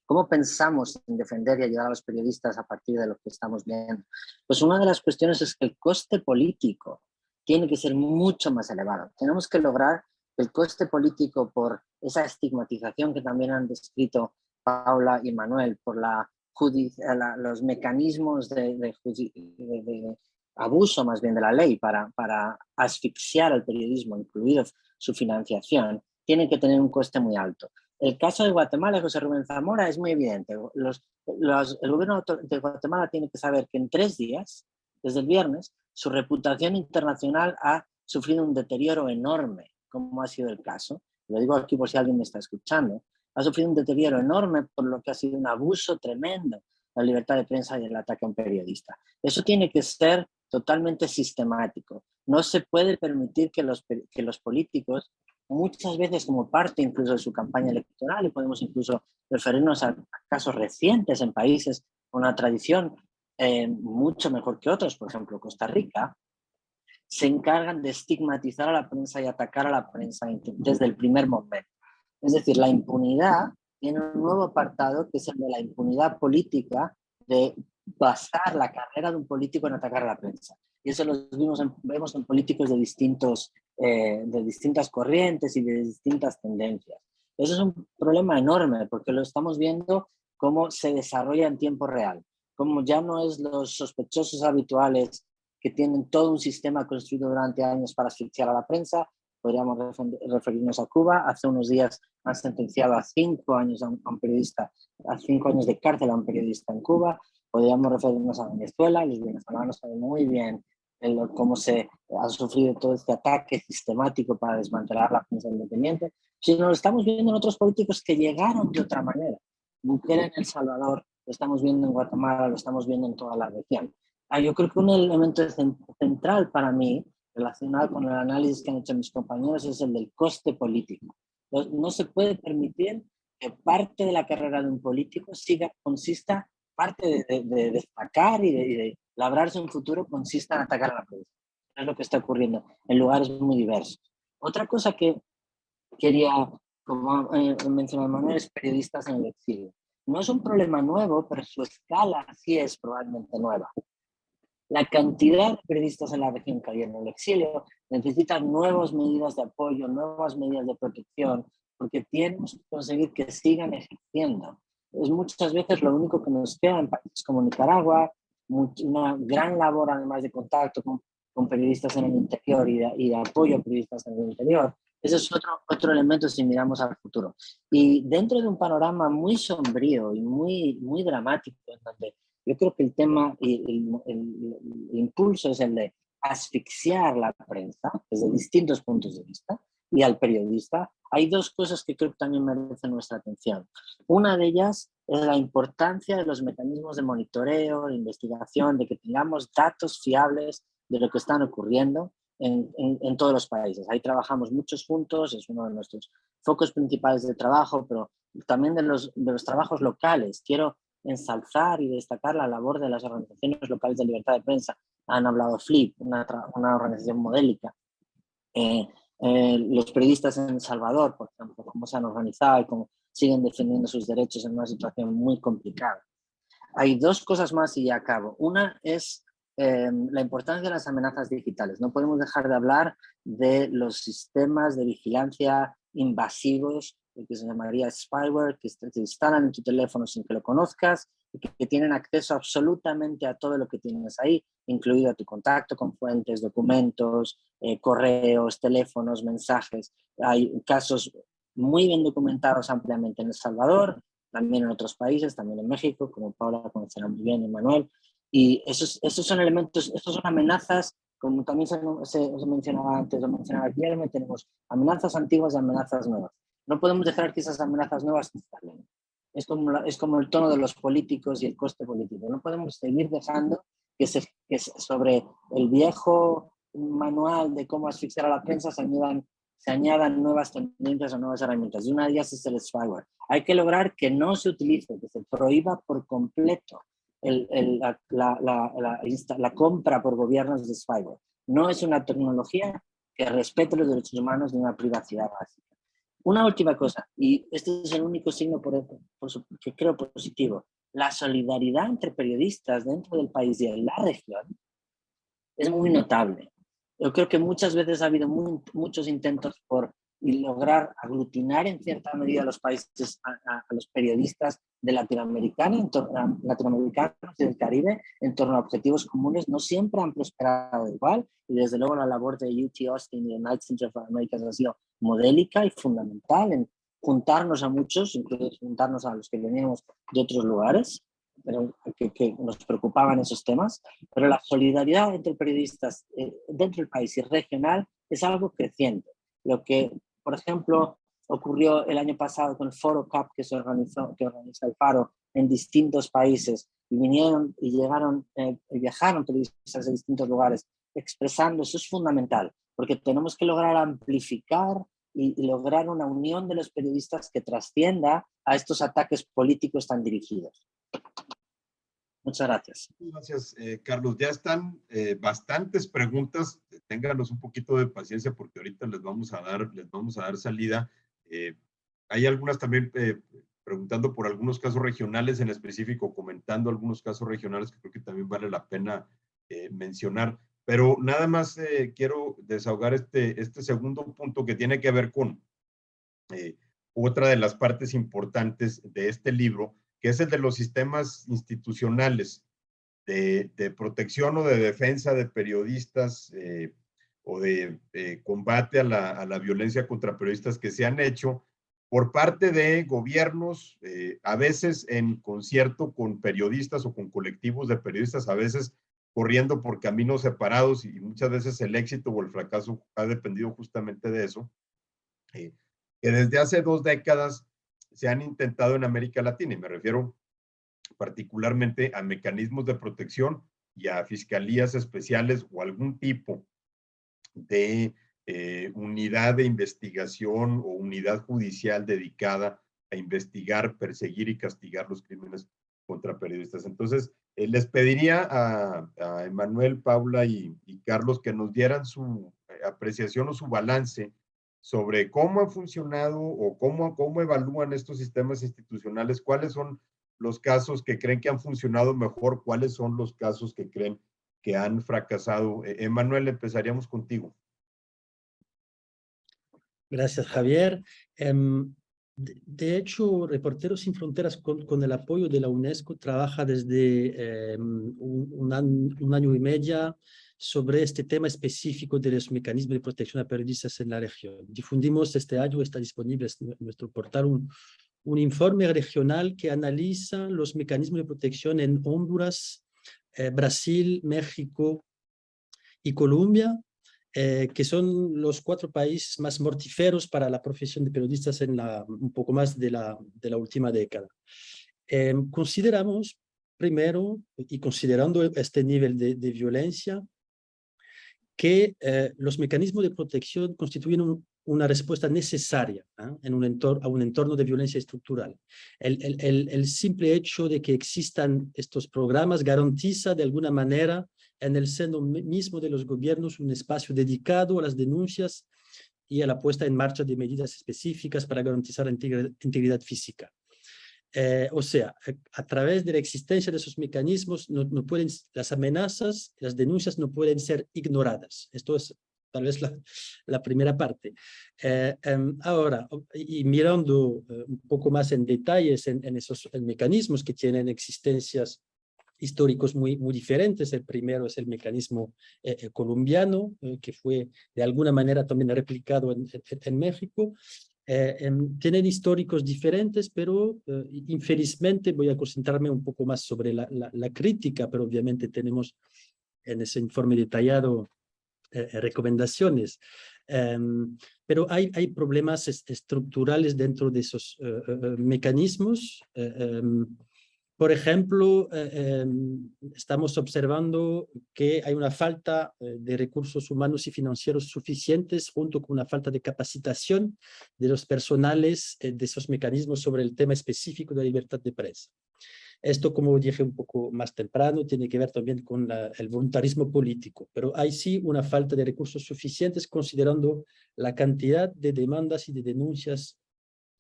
cómo pensamos en defender y ayudar a los periodistas a partir de lo que estamos viendo. Pues una de las cuestiones es que el coste político tiene que ser mucho más elevado. Tenemos que lograr el coste político por esa estigmatización que también han descrito Paula y Manuel, por los mecanismos de abuso más bien de la ley para asfixiar al periodismo, incluido su financiación, tienen que tener un coste muy alto. El caso de Guatemala, José Rubén Zamora, es muy evidente. El gobierno de Guatemala tiene que saber que en 3 días, desde el viernes, su reputación internacional ha sufrido un deterioro enorme, como ha sido el caso. Lo digo aquí por si alguien me está escuchando. Ha sufrido un deterioro enorme por lo que ha sido un abuso tremendo de la libertad de prensa y el ataque a un periodista. Eso tiene que ser totalmente sistemático. No se puede permitir que los políticos, muchas veces como parte incluso de su campaña electoral, y podemos incluso referirnos a casos recientes en países con una tradición mucho mejor que otros, por ejemplo Costa Rica, se encargan de estigmatizar a la prensa y atacar a la prensa desde el primer momento. Es decir, la impunidad tiene un nuevo apartado, que es el de la impunidad política, de basar la carrera de un político en atacar a la prensa. Y eso lo vemos en políticos de distintas corrientes y de distintas tendencias. Eso es un problema enorme, porque lo estamos viendo cómo se desarrolla en tiempo real, como ya no es los sospechosos habituales que tienen todo un sistema construido durante años para asfixiar a la prensa. Podríamos referirnos a Cuba. Hace unos días han sentenciado a 5 años a un periodista, a 5 años de cárcel a un periodista en Cuba. Podríamos referirnos a Venezuela. Los venezolanos saben muy bien cómo se ha sufrido todo este ataque sistemático para desmantelar la prensa independiente. Si no, lo estamos viendo en otros políticos que llegaron de otra manera. Bukele en El Salvador, lo estamos viendo en Guatemala, lo estamos viendo en toda la región. Yo creo que un elemento central para mí, relacionado con el análisis que han hecho mis compañeros, es el del coste político. No se puede permitir que parte de la carrera de un político consista, parte de destacar y de labrarse un futuro, consista en atacar a la prensa. Es lo que está ocurriendo en lugares muy diversos. Otra cosa que quería, como mencionó Manuel, es periodistas en el exilio. No es un problema nuevo, pero su escala sí es probablemente nueva. La cantidad de periodistas en la región que hay en el exilio necesitan nuevas medidas de apoyo, nuevas medidas de protección, porque tenemos que conseguir que sigan ejerciendo. Es muchas veces lo único que nos queda en países como Nicaragua, una gran labor además de contacto con periodistas en el interior y de apoyo a periodistas en el interior. Ese es otro elemento si miramos al futuro. Y dentro de un panorama muy sombrío y muy dramático, en donde yo creo que el tema y el impulso es el de asfixiar la prensa desde distintos puntos de vista y al periodista, hay dos cosas que creo que también merecen nuestra atención. Una de ellas es la importancia de los mecanismos de monitoreo, de investigación, de que tengamos datos fiables de lo que están ocurriendo en todos los países. Ahí trabajamos muchos juntos, es uno de nuestros focos principales de trabajo, pero también de los trabajos locales. Quiero ensalzar y destacar la labor de las organizaciones locales de libertad de prensa. Han hablado FLIP, una organización modélica. Los periodistas en El Salvador, por ejemplo, cómo se han organizado y cómo siguen defendiendo sus derechos en una situación muy complicada. Hay dos cosas más y ya acabo. Una es la importancia de las amenazas digitales. No podemos dejar de hablar de los sistemas de vigilancia invasivos, que se llamaría spyware, que se instalan en tu teléfono sin que lo conozcas y que tienen acceso absolutamente a todo lo que tienes ahí, incluido a tu contacto con fuentes, documentos, correos, teléfonos, mensajes. Hay casos muy bien documentados ampliamente en El Salvador, también en otros países, también en México, como Paula conocerá muy bien, y Manuel. Y esos son elementos, estos son amenazas, como también se mencionaba antes, lo mencionaba Guillermo, tenemos amenazas antiguas y amenazas nuevas. No podemos dejar que esas amenazas nuevas se instalen. Es como el tono de los políticos y el coste político. No podemos seguir dejando que sobre el viejo manual de cómo asfixiar a la prensa se añadan nuevas tendencias o nuevas herramientas. Y una de ellas es el spyware. Hay que lograr que no se utilice, que se prohíba por completo la compra por gobiernos de spyware. No es una tecnología que respete los derechos humanos ni una privacidad básica. Una última cosa, y este es el único signo que creo positivo, la solidaridad entre periodistas dentro del país y en la región es muy notable. Yo creo que muchas veces ha habido muchos intentos por lograr aglutinar en cierta medida a los países, a los periodistas de latinoamericanos y del Caribe en torno a objetivos comunes. No siempre han prosperado igual, y desde luego la labor de UT Austin y el Knight Center for Americas ha sido modélica y fundamental en juntarnos a muchos, incluso juntarnos a los que veníamos de otros lugares, pero que nos preocupaban esos temas, pero la solidaridad entre periodistas dentro del país y regional es algo creciente. Lo que, por ejemplo, ocurrió el año pasado con el Foro CAP que organiza el Faro en distintos países, y vinieron y viajaron periodistas de distintos lugares expresando, eso es fundamental, porque tenemos que lograr amplificar y lograr una unión de los periodistas que trascienda a estos ataques políticos tan dirigidos. Muchas gracias. Gracias, Carlos. Ya están bastantes preguntas. Ténganos un poquito de paciencia porque ahorita les vamos a dar salida. Hay algunas también preguntando por algunos casos regionales en específico, comentando algunos casos regionales que creo que también vale la pena mencionar. Pero nada más quiero desahogar este segundo punto que tiene que ver con otra de las partes importantes de este libro, que es el de los sistemas institucionales de protección o de defensa de periodistas o de combate a la violencia contra periodistas que se han hecho por parte de gobiernos, a veces en concierto con periodistas o con colectivos de periodistas, a veces corriendo por caminos separados, y muchas veces el éxito o el fracaso ha dependido justamente de eso, que desde hace 2 décadas se han intentado en América Latina, y me refiero particularmente a mecanismos de protección y a fiscalías especiales o algún tipo de unidad de investigación o unidad judicial dedicada a investigar, perseguir y castigar los crímenes contra periodistas. Entonces, les pediría a Emanuel, Paula y Carlos que nos dieran su apreciación o su balance sobre cómo ha funcionado o cómo evalúan estos sistemas institucionales, cuáles son los casos que creen que han funcionado mejor, cuáles son los casos que creen que han fracasado. Emanuel, empezaríamos contigo. Gracias, Javier. De hecho, Reporteros Sin Fronteras, con el apoyo de la UNESCO, trabaja desde un año y medio sobre este tema específico de los mecanismos de protección a periodistas en la región. Difundimos este año, está disponible en nuestro portal, un informe regional que analiza los mecanismos de protección en Honduras, Brasil, México y Colombia, que son los 4 países más mortíferos para la profesión de periodistas en un poco más de la última década. Consideramos, primero, y considerando este nivel de violencia, que los mecanismos de protección constituyen una respuesta necesaria a un entorno de violencia estructural. El simple hecho de que existan estos programas garantiza de alguna manera en el seno mismo de los gobiernos un espacio dedicado a las denuncias y a la puesta en marcha de medidas específicas para garantizar la integridad física. O sea, a través de la existencia de esos mecanismos, las amenazas, las denuncias no pueden ser ignoradas. Esto es tal vez la primera parte. Ahora, y mirando un poco más en detalles en esos mecanismos que tienen existencias históricos muy diferentes. El primero es el mecanismo colombiano, que fue de alguna manera también replicado en México. Tienen históricos diferentes, pero infelizmente voy a concentrarme un poco más sobre la crítica, pero obviamente tenemos en ese informe detallado recomendaciones. Pero hay problemas estructurales dentro de esos mecanismos. Por ejemplo, estamos observando que hay una falta de recursos humanos y financieros suficientes, junto con una falta de capacitación de los personales de esos mecanismos sobre el tema específico de la libertad de prensa. Esto, como dije un poco más temprano, tiene que ver también con el voluntarismo político, pero hay sí una falta de recursos suficientes considerando la cantidad de demandas y de denuncias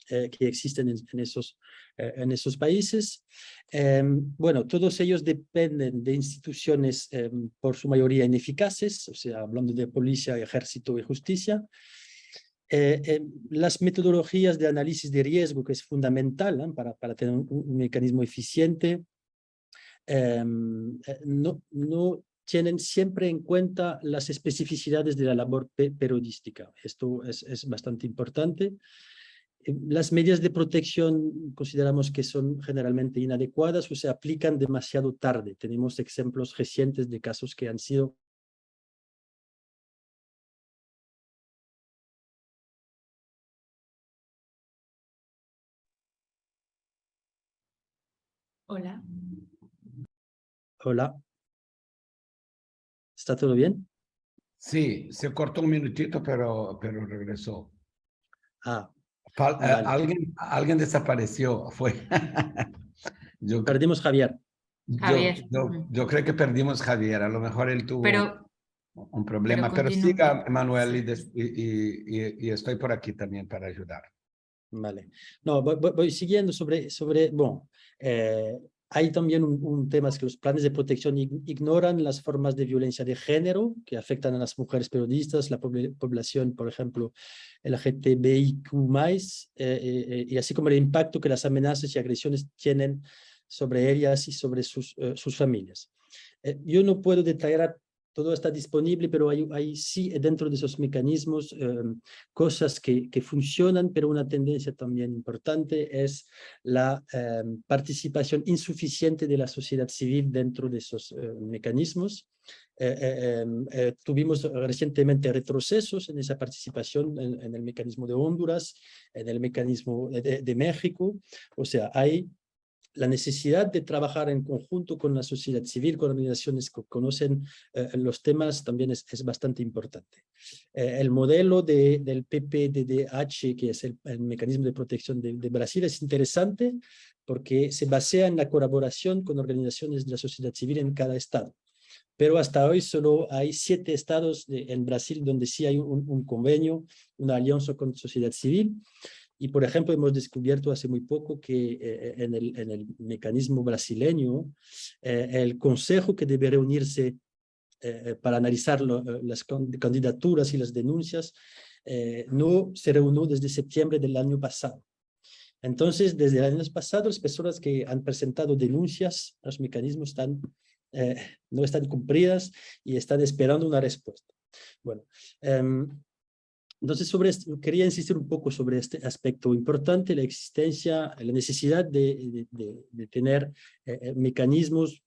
que existen en esos países. Bueno, todos ellos dependen de instituciones por su mayoría ineficaces, o sea, hablando de policía, ejército y justicia. Las metodologías de análisis de riesgo, que es fundamental para tener un mecanismo eficiente, no tienen siempre en cuenta las especificidades de la labor periodística. Esto es bastante importante. Las medidas de protección consideramos que son generalmente inadecuadas o se aplican demasiado tarde. Tenemos ejemplos recientes de casos que han sido Hola. Hola. ¿Está todo bien? Sí, se cortó un minutito, pero regresó. Ah, vale. Alguien desapareció, fue. Perdimos Javier. Javier. Yo creo que perdimos Javier, a lo mejor él tuvo un problema, pero siga, Manuel, y estoy por aquí también para ayudar. Vale. No, voy siguiendo sobre bueno, hay también un tema, es que los planes de protección ignoran las formas de violencia de género que afectan a las mujeres periodistas, la población, por ejemplo, LGTBIQ+, y así como el impacto que las amenazas y agresiones tienen sobre ellas y sobre sus familias. Yo no puedo detallar, todo está disponible, pero hay sí dentro de esos mecanismos cosas que funcionan, pero una tendencia también importante es la participación insuficiente de la sociedad civil dentro de esos mecanismos. Tuvimos recientemente retrocesos en esa participación en el mecanismo de Honduras, en el mecanismo de México, o sea, hay la necesidad de trabajar en conjunto con la sociedad civil, con organizaciones que conocen los temas, también es bastante importante. El modelo del PPDDH, que es el mecanismo de protección de Brasil, es interesante porque se basea en la colaboración con organizaciones de la sociedad civil en cada estado. Pero hasta hoy solo hay 7 estados en Brasil donde sí hay un convenio, una alianza con sociedad civil. Y, por ejemplo, hemos descubierto hace muy poco que en el mecanismo brasileño, el consejo que debe reunirse para analizar las candidaturas y las denuncias no se reunió desde septiembre del año pasado. Entonces, desde el año pasado, las personas que han presentado denuncias a los mecanismos no están cumplidas y están esperando una respuesta. Bueno, entonces quería insistir un poco sobre este aspecto importante, la existencia, la necesidad de tener mecanismos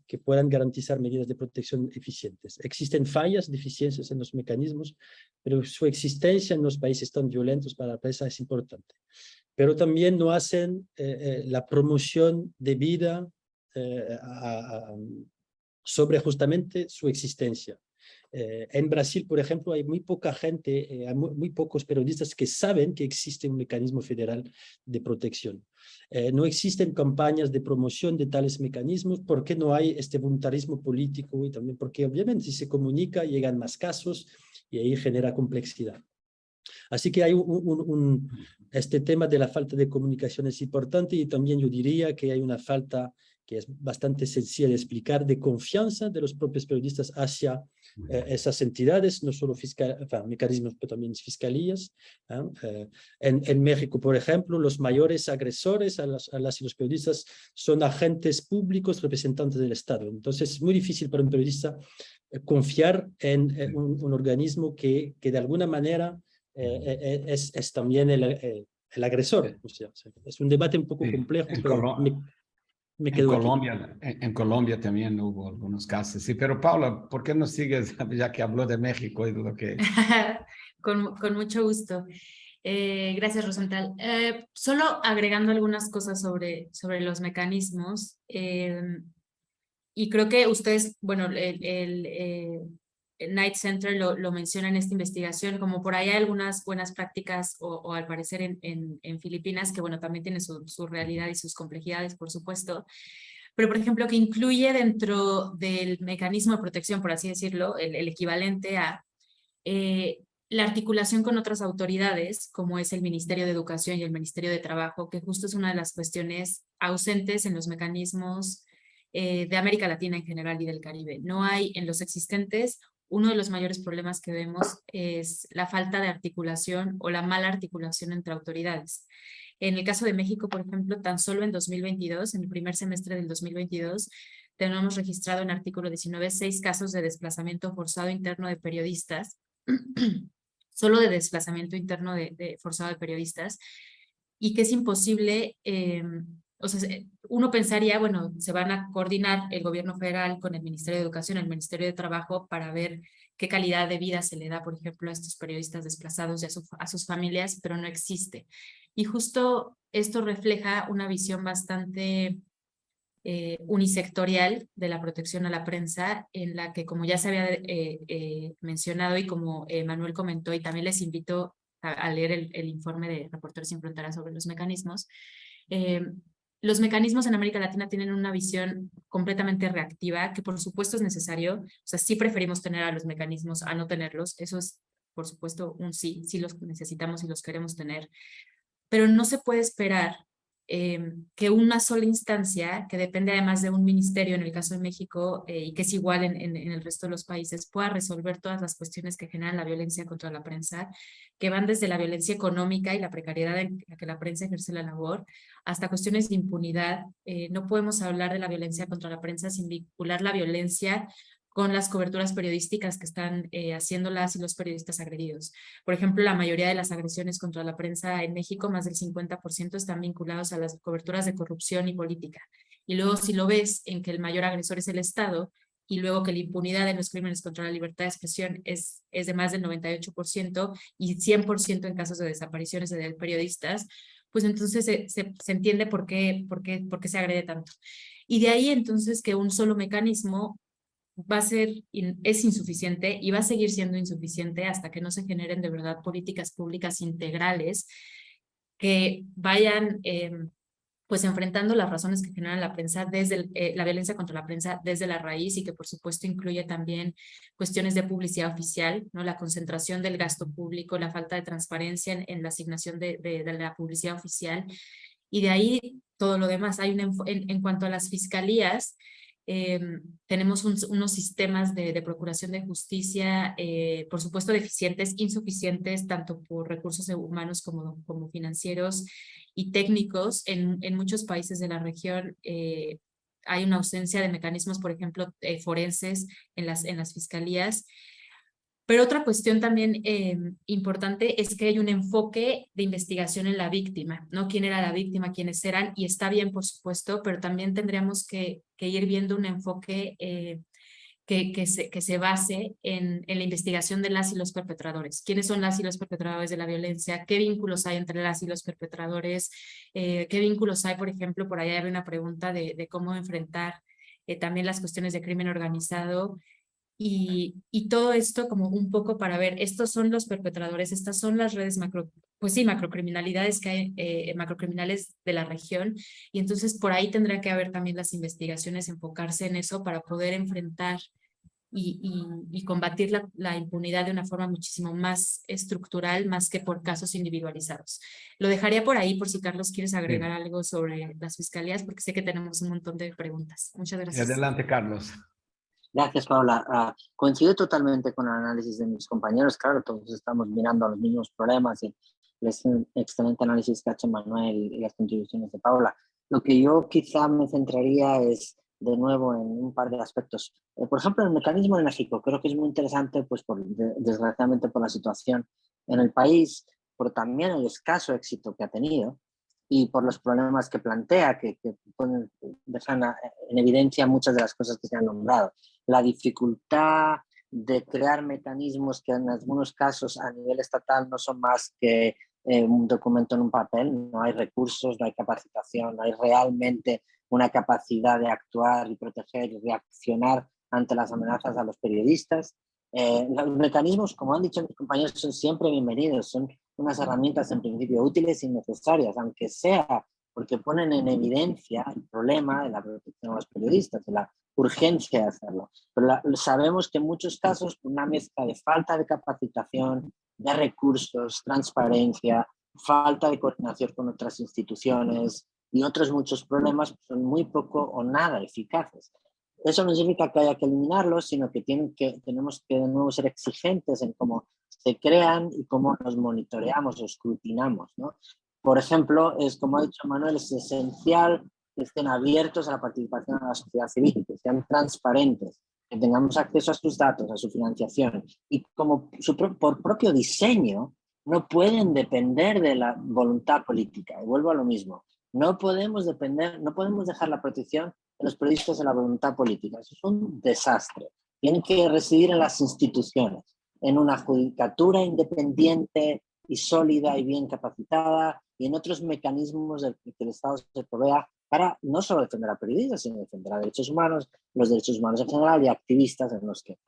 que puedan garantizar medidas de protección eficientes. Existen fallas, deficiencias en los mecanismos, pero su existencia en los países tan violentos para la prensa es importante. Pero también no hacen la promoción debida sobre justamente su existencia. En Brasil, por ejemplo, hay muy poca gente, hay muy pocos periodistas que saben que existe un mecanismo federal de protección. No existen campañas de promoción de tales mecanismos porque no hay este voluntarismo político y también porque obviamente si se comunica llegan más casos y ahí genera complejidad. Así que hay este tema de la falta de comunicación es importante y también yo diría que hay una falta que es bastante sencilla de explicar, de confianza de los propios periodistas hacia esas entidades, no solo mecanismos, pero también fiscalías. En México, por ejemplo, los mayores agresores a las y los periodistas son agentes públicos, representantes del Estado. Entonces es muy difícil para un periodista confiar en un organismo que de alguna manera es también el agresor. O sea, es un debate un poco complejo, pero me quedo aquí. En Colombia también hubo algunos casos. Sí, pero Paula, ¿por qué no sigues, ya que habló de México y de lo que... Con mucho gusto. Gracias, Rosenthal. Solo agregando algunas cosas sobre los mecanismos. Y creo que ustedes, bueno, el Knight Center lo menciona en esta investigación, como por ahí hay algunas buenas prácticas o al parecer en Filipinas, que bueno, también tiene su realidad y sus complejidades, por supuesto. Pero, por ejemplo, que incluye dentro del mecanismo de protección, por así decirlo, el equivalente a la articulación con otras autoridades, como es el Ministerio de Educación y el Ministerio de Trabajo, que justo es una de las cuestiones ausentes en los mecanismos de América Latina en general y del Caribe. No hay en los existentes. Uno de los mayores problemas que vemos es la falta de articulación o la mala articulación entre autoridades. En el caso de México, por ejemplo, tan solo en 2022, en el primer semestre del 2022, tenemos registrado en artículo 19 6 casos de desplazamiento forzado interno de periodistas, solo de desplazamiento interno forzado de periodistas, y que es imposible, o sea, uno pensaría, bueno, se van a coordinar el gobierno federal con el Ministerio de Educación, el Ministerio de Trabajo, para ver qué calidad de vida se le da, por ejemplo, a estos periodistas desplazados y a sus familias, pero no existe. Y justo esto refleja una visión bastante unisectorial de la protección a la prensa, en la que, como ya se había mencionado y como Manuel comentó, y también les invito a leer el informe de Reporteros Sin Fronteras sobre los mecanismos en América Latina tienen una visión completamente reactiva, que por supuesto es necesario. O sea, sí preferimos tener a los mecanismos a no tenerlos. Eso es, por supuesto, un sí los necesitamos y los queremos tener. Pero no se puede esperar que una sola instancia, que depende además de un ministerio en el caso de México y que es igual en el resto de los países, pueda resolver todas las cuestiones que generan la violencia contra la prensa, que van desde la violencia económica y la precariedad en la que la prensa ejerce la labor, hasta cuestiones de impunidad. No podemos hablar de la violencia contra la prensa sin vincular la violencia con las coberturas periodísticas que están haciendo las y los periodistas agredidos. Por ejemplo, la mayoría de las agresiones contra la prensa en México, más del 50%, están vinculados a las coberturas de corrupción y política. Y luego, si lo ves en que el mayor agresor es el Estado, y luego que la impunidad en los crímenes contra la libertad de expresión es de más del 98% y 100% en casos de desapariciones de periodistas, pues entonces se entiende por qué se agrede tanto. Y de ahí entonces que un solo mecanismo es insuficiente y va a seguir siendo insuficiente hasta que no se generen de verdad políticas públicas integrales que vayan pues enfrentando las razones que generan la prensa la violencia contra la prensa desde la raíz, y que por supuesto incluye también cuestiones de publicidad oficial, ¿no? La concentración del gasto público, la falta de transparencia en la asignación de la publicidad oficial, y de ahí todo lo demás. En cuanto a las fiscalías, tenemos unos sistemas de procuración de justicia, por supuesto deficientes, insuficientes, tanto por recursos humanos como financieros y técnicos. En muchos países de la región hay una ausencia de mecanismos, por ejemplo, forenses en las fiscalías. Pero otra cuestión también importante es que hay un enfoque de investigación en la víctima, ¿no? ¿Quién era la víctima? ¿Quiénes eran? Y está bien, por supuesto, pero también tendríamos que ir viendo un enfoque que se base en la investigación de las y los perpetradores. ¿Quiénes son las y los perpetradores de la violencia? ¿Qué vínculos hay entre las y los perpetradores? ¿Qué vínculos hay, por ejemplo? Por ahí había una pregunta de cómo enfrentar también las cuestiones de crimen organizado. Y todo esto como un poco para ver, estos son los perpetradores, estas son las redes macrocriminalidades que hay, macrocriminales de la región, y entonces por ahí tendrá que haber también las investigaciones, enfocarse en eso para poder enfrentar y combatir la impunidad de una forma muchísimo más estructural, más que por casos individualizados. Lo dejaría por ahí por si Carlos quieres agregar algo sobre las fiscalías, porque sé que tenemos un montón de preguntas. Muchas gracias. Adelante, Carlos. Gracias, Paula. Coincido totalmente con el análisis de mis compañeros. Claro, todos estamos mirando los mismos problemas y es un excelente análisis que ha hecho Manuel y las contribuciones de Paula. Lo que yo quizá me centraría es, de nuevo, en un par de aspectos. Por ejemplo, el mecanismo de México creo que es muy interesante, pues desgraciadamente por la situación en el país, pero también el escaso éxito que ha tenido y por los problemas que plantea, que dejan en evidencia muchas de las cosas que se han nombrado. La dificultad de crear mecanismos que en algunos casos a nivel estatal no son más que un documento en un papel, no hay recursos, no hay capacitación, no hay realmente una capacidad de actuar y proteger y reaccionar ante las amenazas a los periodistas. Los mecanismos, como han dicho mis compañeros, son siempre bienvenidos, son unas herramientas en principio útiles y necesarias, aunque sea porque ponen en evidencia el problema de la protección a los periodistas, de la urgencia de hacerlo. Pero sabemos que en muchos casos una mezcla de falta de capacitación, de recursos, transparencia, falta de coordinación con otras instituciones y otros muchos problemas son muy poco o nada eficaces. Eso no significa que haya que eliminarlos, sino que tenemos que de nuevo ser exigentes en cómo se crean y cómo los monitoreamos o escrutinamos, ¿no? Por ejemplo, como ha dicho Manuel, es esencial que estén abiertos a la participación de la sociedad civil, que sean transparentes, que tengamos acceso a sus datos, a su financiación, y como por propio diseño no pueden depender de la voluntad política. Y vuelvo a lo mismo, no podemos dejar la protección de los periodistas de la voluntad política. Eso es un desastre. Tienen que residir en las instituciones, en una judicatura independiente y sólida y bien capacitada, y en otros mecanismos que el Estado se provea para no solo defender a periodistas, sino defender a derechos humanos, los derechos humanos en general y activistas, en los que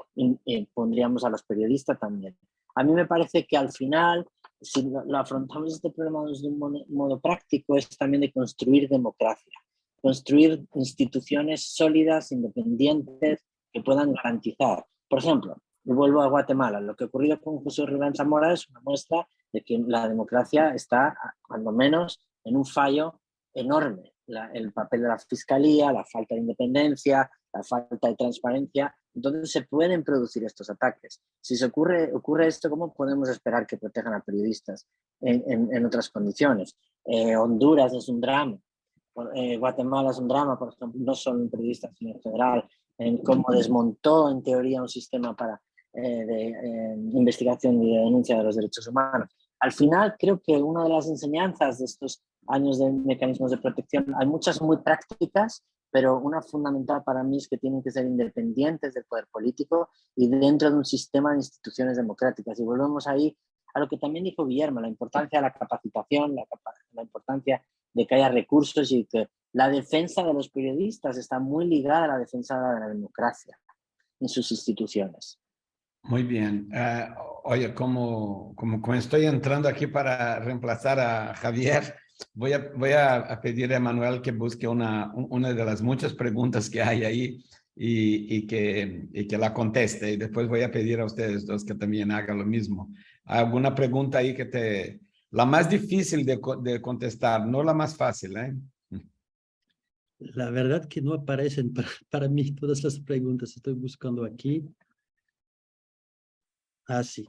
pondríamos a los periodistas también. A mí me parece que al final, si lo afrontamos este problema desde un modo práctico, es también de construir democracia, construir instituciones sólidas, independientes, que puedan garantizar. Por ejemplo, vuelvo a Guatemala. Lo que ha ocurrido con José Rivera Zamora es una muestra de que la democracia está, cuando menos, en un fallo enorme. El papel de la fiscalía, la falta de independencia, la falta de transparencia. Entonces se pueden producir estos ataques. Si ocurre esto, ¿cómo podemos esperar que protejan a periodistas en otras condiciones? Honduras es un drama. Guatemala es un drama, por ejemplo, no solo en periodistas, sino en general, en cómo desmontó en teoría un sistema de investigación y de denuncia de los derechos humanos. Al final, creo que una de las enseñanzas de estos años de mecanismos de protección, hay muchas muy prácticas, pero una fundamental para mí es que tienen que ser independientes del poder político y dentro de un sistema de instituciones democráticas. Y volvemos ahí a lo que también dijo Guillermo, la importancia de la capacitación, la importancia de que haya recursos y que la defensa de los periodistas está muy ligada a la defensa de la democracia en sus instituciones. Muy bien. Oye, como estoy entrando aquí para reemplazar a Javier, voy a pedir a Manuel que busque una de las muchas preguntas que hay ahí y que la conteste. Y después voy a pedir a ustedes dos que también hagan lo mismo. ¿Alguna pregunta ahí la más difícil de contestar, no la más fácil, ¿eh? La verdad que no aparecen para mí todas las preguntas. Estoy buscando aquí. Ah, sí.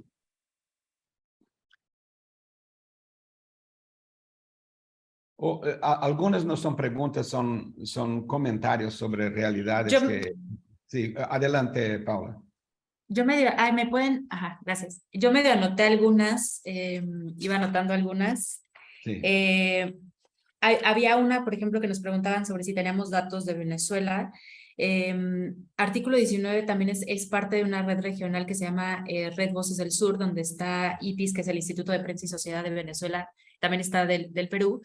Algunas no son preguntas, son comentarios sobre realidades Yo- que... Sí, adelante, Paula. Yo medio, me pueden, ajá, gracias. Yo medio anoté algunas, iba anotando algunas. Sí. Había una, por ejemplo, que nos preguntaban sobre si teníamos datos de Venezuela. Artículo 19 también es parte de una red regional que se llama Red Voces del Sur, donde está IPIS, que es el Instituto de Prensa y Sociedad de Venezuela, también está del Perú.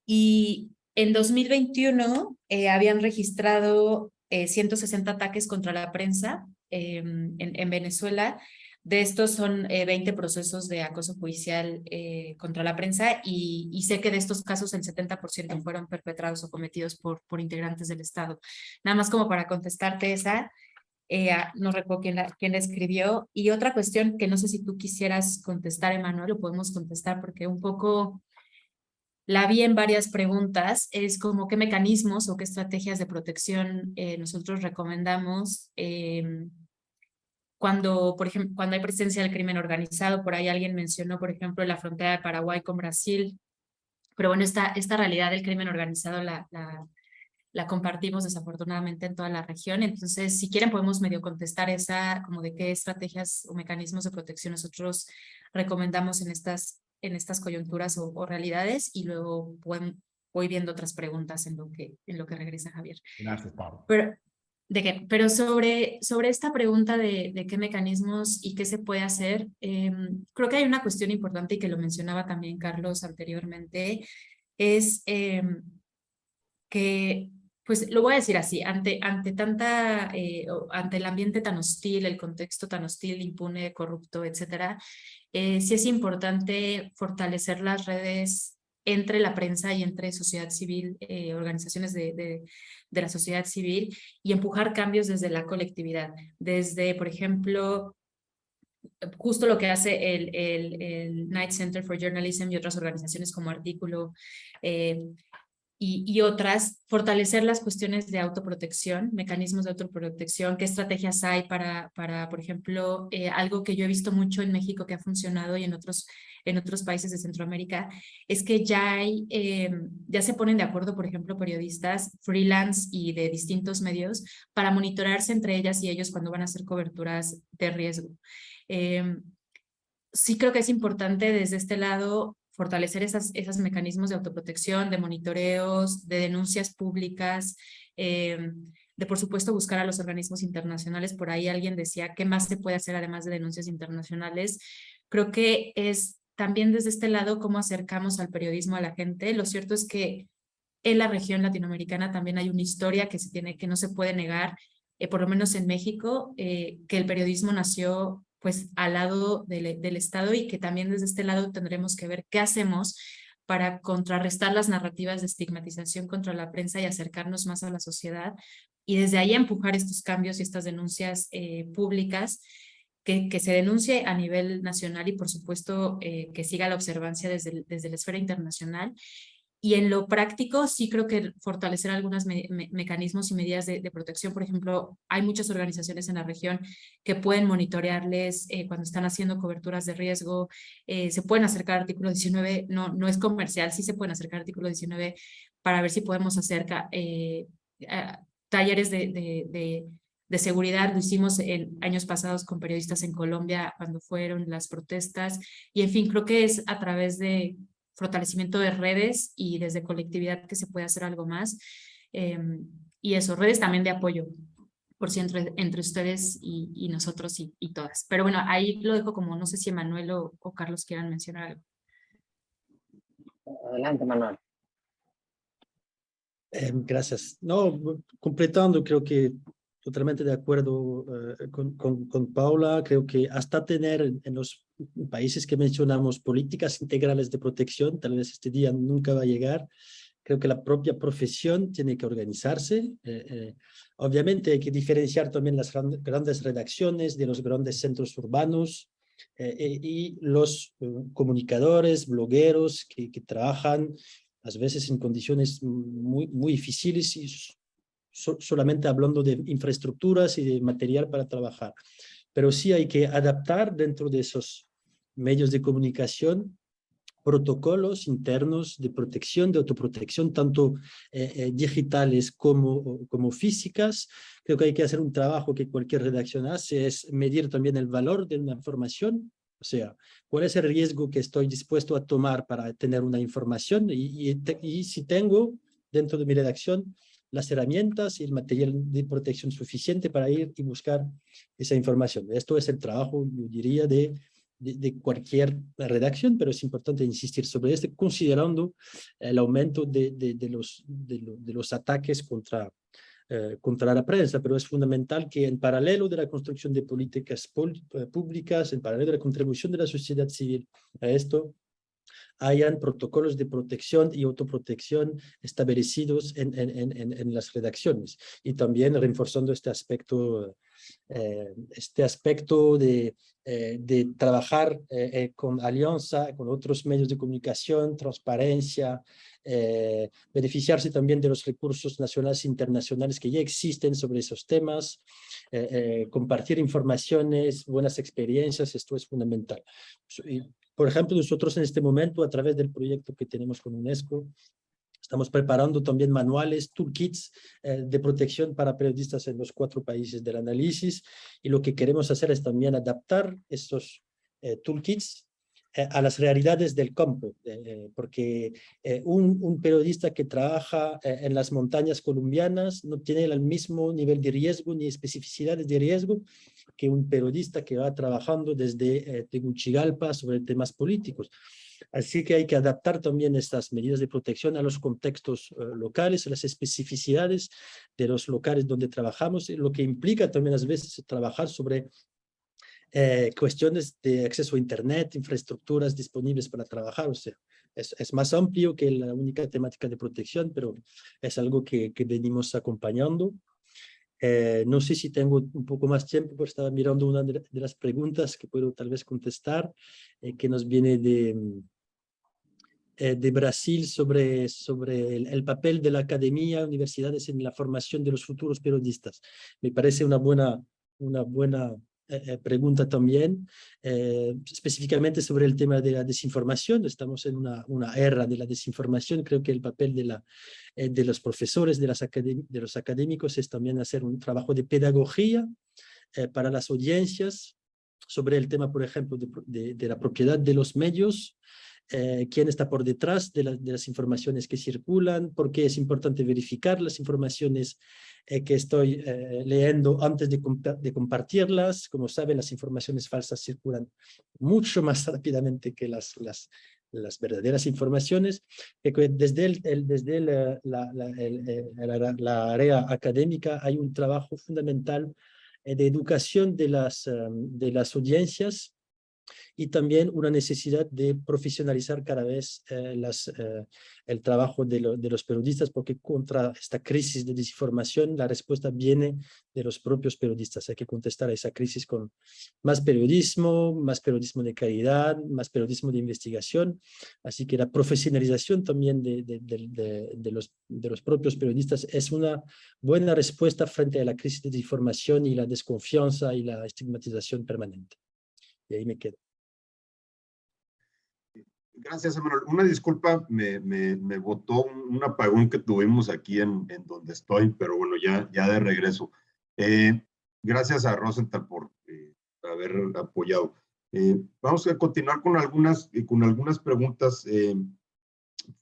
Y en 2021 habían registrado 160 ataques contra la prensa en Venezuela. De estos son 20 procesos de acoso judicial contra la prensa y sé que de estos casos el 70% fueron perpetrados o cometidos por integrantes del Estado. Nada más como para contestarte esa, no recuerdo quién la escribió. Y otra cuestión que no sé si tú quisieras contestar, Emanuel, lo podemos contestar porque un poco la vi en varias preguntas, es como qué mecanismos o qué estrategias de protección nosotros recomendamos cuando, por ejemplo, cuando hay presencia del crimen organizado. Por ahí alguien mencionó, por ejemplo, la frontera de Paraguay con Brasil, pero bueno, esta realidad del crimen organizado la compartimos desafortunadamente en toda la región. Entonces, si quieren podemos medio contestar esa, como de qué estrategias o mecanismos de protección nosotros recomendamos en estas coyunturas o realidades, y luego voy viendo otras preguntas en lo que regresa Javier. Gracias, Pablo. Pero sobre esta pregunta de qué mecanismos y qué se puede hacer, creo que hay una cuestión importante y que lo mencionaba también Carlos anteriormente, es que, pues lo voy a decir así, ante el ambiente tan hostil, el contexto tan hostil, impune, corrupto, etcétera, sí es importante fortalecer las redes entre la prensa y entre sociedad civil, organizaciones de la sociedad civil, y empujar cambios desde la colectividad, desde, por ejemplo, justo lo que hace el Knight Center for Journalism y otras organizaciones como Artículo, y otras, fortalecer las cuestiones de autoprotección, mecanismos de autoprotección, qué estrategias hay para por ejemplo, algo que yo he visto mucho en México que ha funcionado y en otros países de Centroamérica, es que ya se ponen de acuerdo, por ejemplo, periodistas freelance y de distintos medios para monitorearse entre ellas y ellos cuando van a hacer coberturas de riesgo. Sí creo que es importante desde este lado fortalecer esos mecanismos de autoprotección, de monitoreos, de denuncias públicas, de por supuesto buscar a los organismos internacionales. Por ahí alguien decía, ¿qué más se puede hacer además de denuncias internacionales? Creo que es también desde este lado cómo acercamos al periodismo a la gente. Lo cierto es que en la región latinoamericana también hay una historia que no se puede negar, por lo menos en México, que el periodismo nació pues al lado del Estado, y que también desde este lado tendremos que ver qué hacemos para contrarrestar las narrativas de estigmatización contra la prensa y acercarnos más a la sociedad, y desde ahí empujar estos cambios y estas denuncias públicas, que se denuncie a nivel nacional y por supuesto que siga la observancia desde la esfera internacional. Y en lo práctico, sí creo que fortalecer algunos mecanismos y medidas de protección. Por ejemplo, hay muchas organizaciones en la región que pueden monitorearles cuando están haciendo coberturas de riesgo. Se pueden acercar al artículo 19, no es comercial, sí se pueden acercar al artículo 19 para ver si podemos hacer talleres de seguridad. Lo hicimos en años pasados con periodistas en Colombia cuando fueron las protestas. Y en fin, creo que es a través de fortalecimiento de redes y desde colectividad que se puede hacer algo más. Y eso, redes también de apoyo, por si entre ustedes y nosotros y todas. Pero bueno, ahí lo dejo como, no sé si Emanuel o Carlos quieran mencionar algo. Adelante, Manuel. Gracias. No, completando, creo que totalmente de acuerdo con Paula. Creo que hasta tener en los países que mencionamos políticas integrales de protección, tal vez este día nunca va a llegar. Creo que la propia profesión tiene que organizarse. Obviamente hay que diferenciar también las grandes redacciones de los grandes centros urbanos y los comunicadores, blogueros que trabajan a veces en condiciones muy difíciles y solamente hablando de infraestructuras y de material para trabajar. Pero sí hay que adaptar dentro de esos medios de comunicación protocolos internos de protección, de autoprotección, tanto digitales como físicas. Creo que hay que hacer un trabajo que cualquier redacción hace, es medir también el valor de una información. O sea, ¿cuál es el riesgo que estoy dispuesto a tomar para tener una información? Y si tengo dentro de mi redacción las herramientas y el material de protección suficiente para ir y buscar esa información. Esto es el trabajo, yo diría, de cualquier redacción, pero es importante insistir sobre esto, considerando el aumento de los ataques contra la prensa, pero es fundamental que en paralelo de la construcción de políticas públicas, en paralelo de la contribución de la sociedad civil a esto, hayan protocolos de protección y autoprotección establecidos en las redacciones, y también reforzando este aspecto de trabajar con alianza, con otros medios de comunicación, transparencia, beneficiarse también de los recursos nacionales e internacionales que ya existen sobre esos temas, compartir informaciones, buenas experiencias. Esto es fundamental. Por ejemplo, nosotros en este momento, a través del proyecto que tenemos con UNESCO, estamos preparando también manuales, toolkits de protección para periodistas en los 4 países del análisis, y lo que queremos hacer es también adaptar estos toolkits a las realidades del campo, porque un periodista que trabaja en las montañas colombianas no tiene el mismo nivel de riesgo ni especificidades de riesgo que un periodista que va trabajando desde Tegucigalpa sobre temas políticos. Así que hay que adaptar también estas medidas de protección a los contextos locales, a las especificidades de los locales donde trabajamos, lo que implica también a veces trabajar sobre cuestiones de acceso a Internet, infraestructuras disponibles para trabajar. O sea, es más amplio que la única temática de protección, pero es algo que venimos acompañando. No sé si tengo un poco más tiempo, pero estaba mirando una de las preguntas que puedo tal vez contestar, que nos viene de Brasil sobre el papel de la academia, universidades en la formación de los futuros periodistas. Me parece una buena pregunta también, específicamente sobre el tema de la desinformación. Estamos en una era de la desinformación. Creo que el papel de los profesores, de los académicos, es también hacer un trabajo de pedagogía para las audiencias sobre el tema, por ejemplo, de la propiedad de los medios, quién está por detrás de las informaciones que circulan, por qué es importante verificar las informaciones que estoy leyendo antes de compartirlas. Como saben, las informaciones falsas circulan mucho más rápidamente que las verdaderas informaciones. Desde la área académica hay un trabajo fundamental de educación de las audiencias, y también una necesidad de profesionalizar cada vez el trabajo de los periodistas, porque contra esta crisis de desinformación la respuesta viene de los propios periodistas. Hay que contestar a esa crisis con más periodismo de calidad, más periodismo de investigación. Así que la profesionalización también de los propios periodistas es una buena respuesta frente a la crisis de desinformación y la desconfianza y la estigmatización permanente. Y ahí me quedo. Gracias, Emanuel. Una disculpa, me botó un apagón que tuvimos aquí en donde estoy, pero bueno, ya de regreso. Gracias a Rosenthal por haber apoyado. Vamos a continuar con algunas preguntas.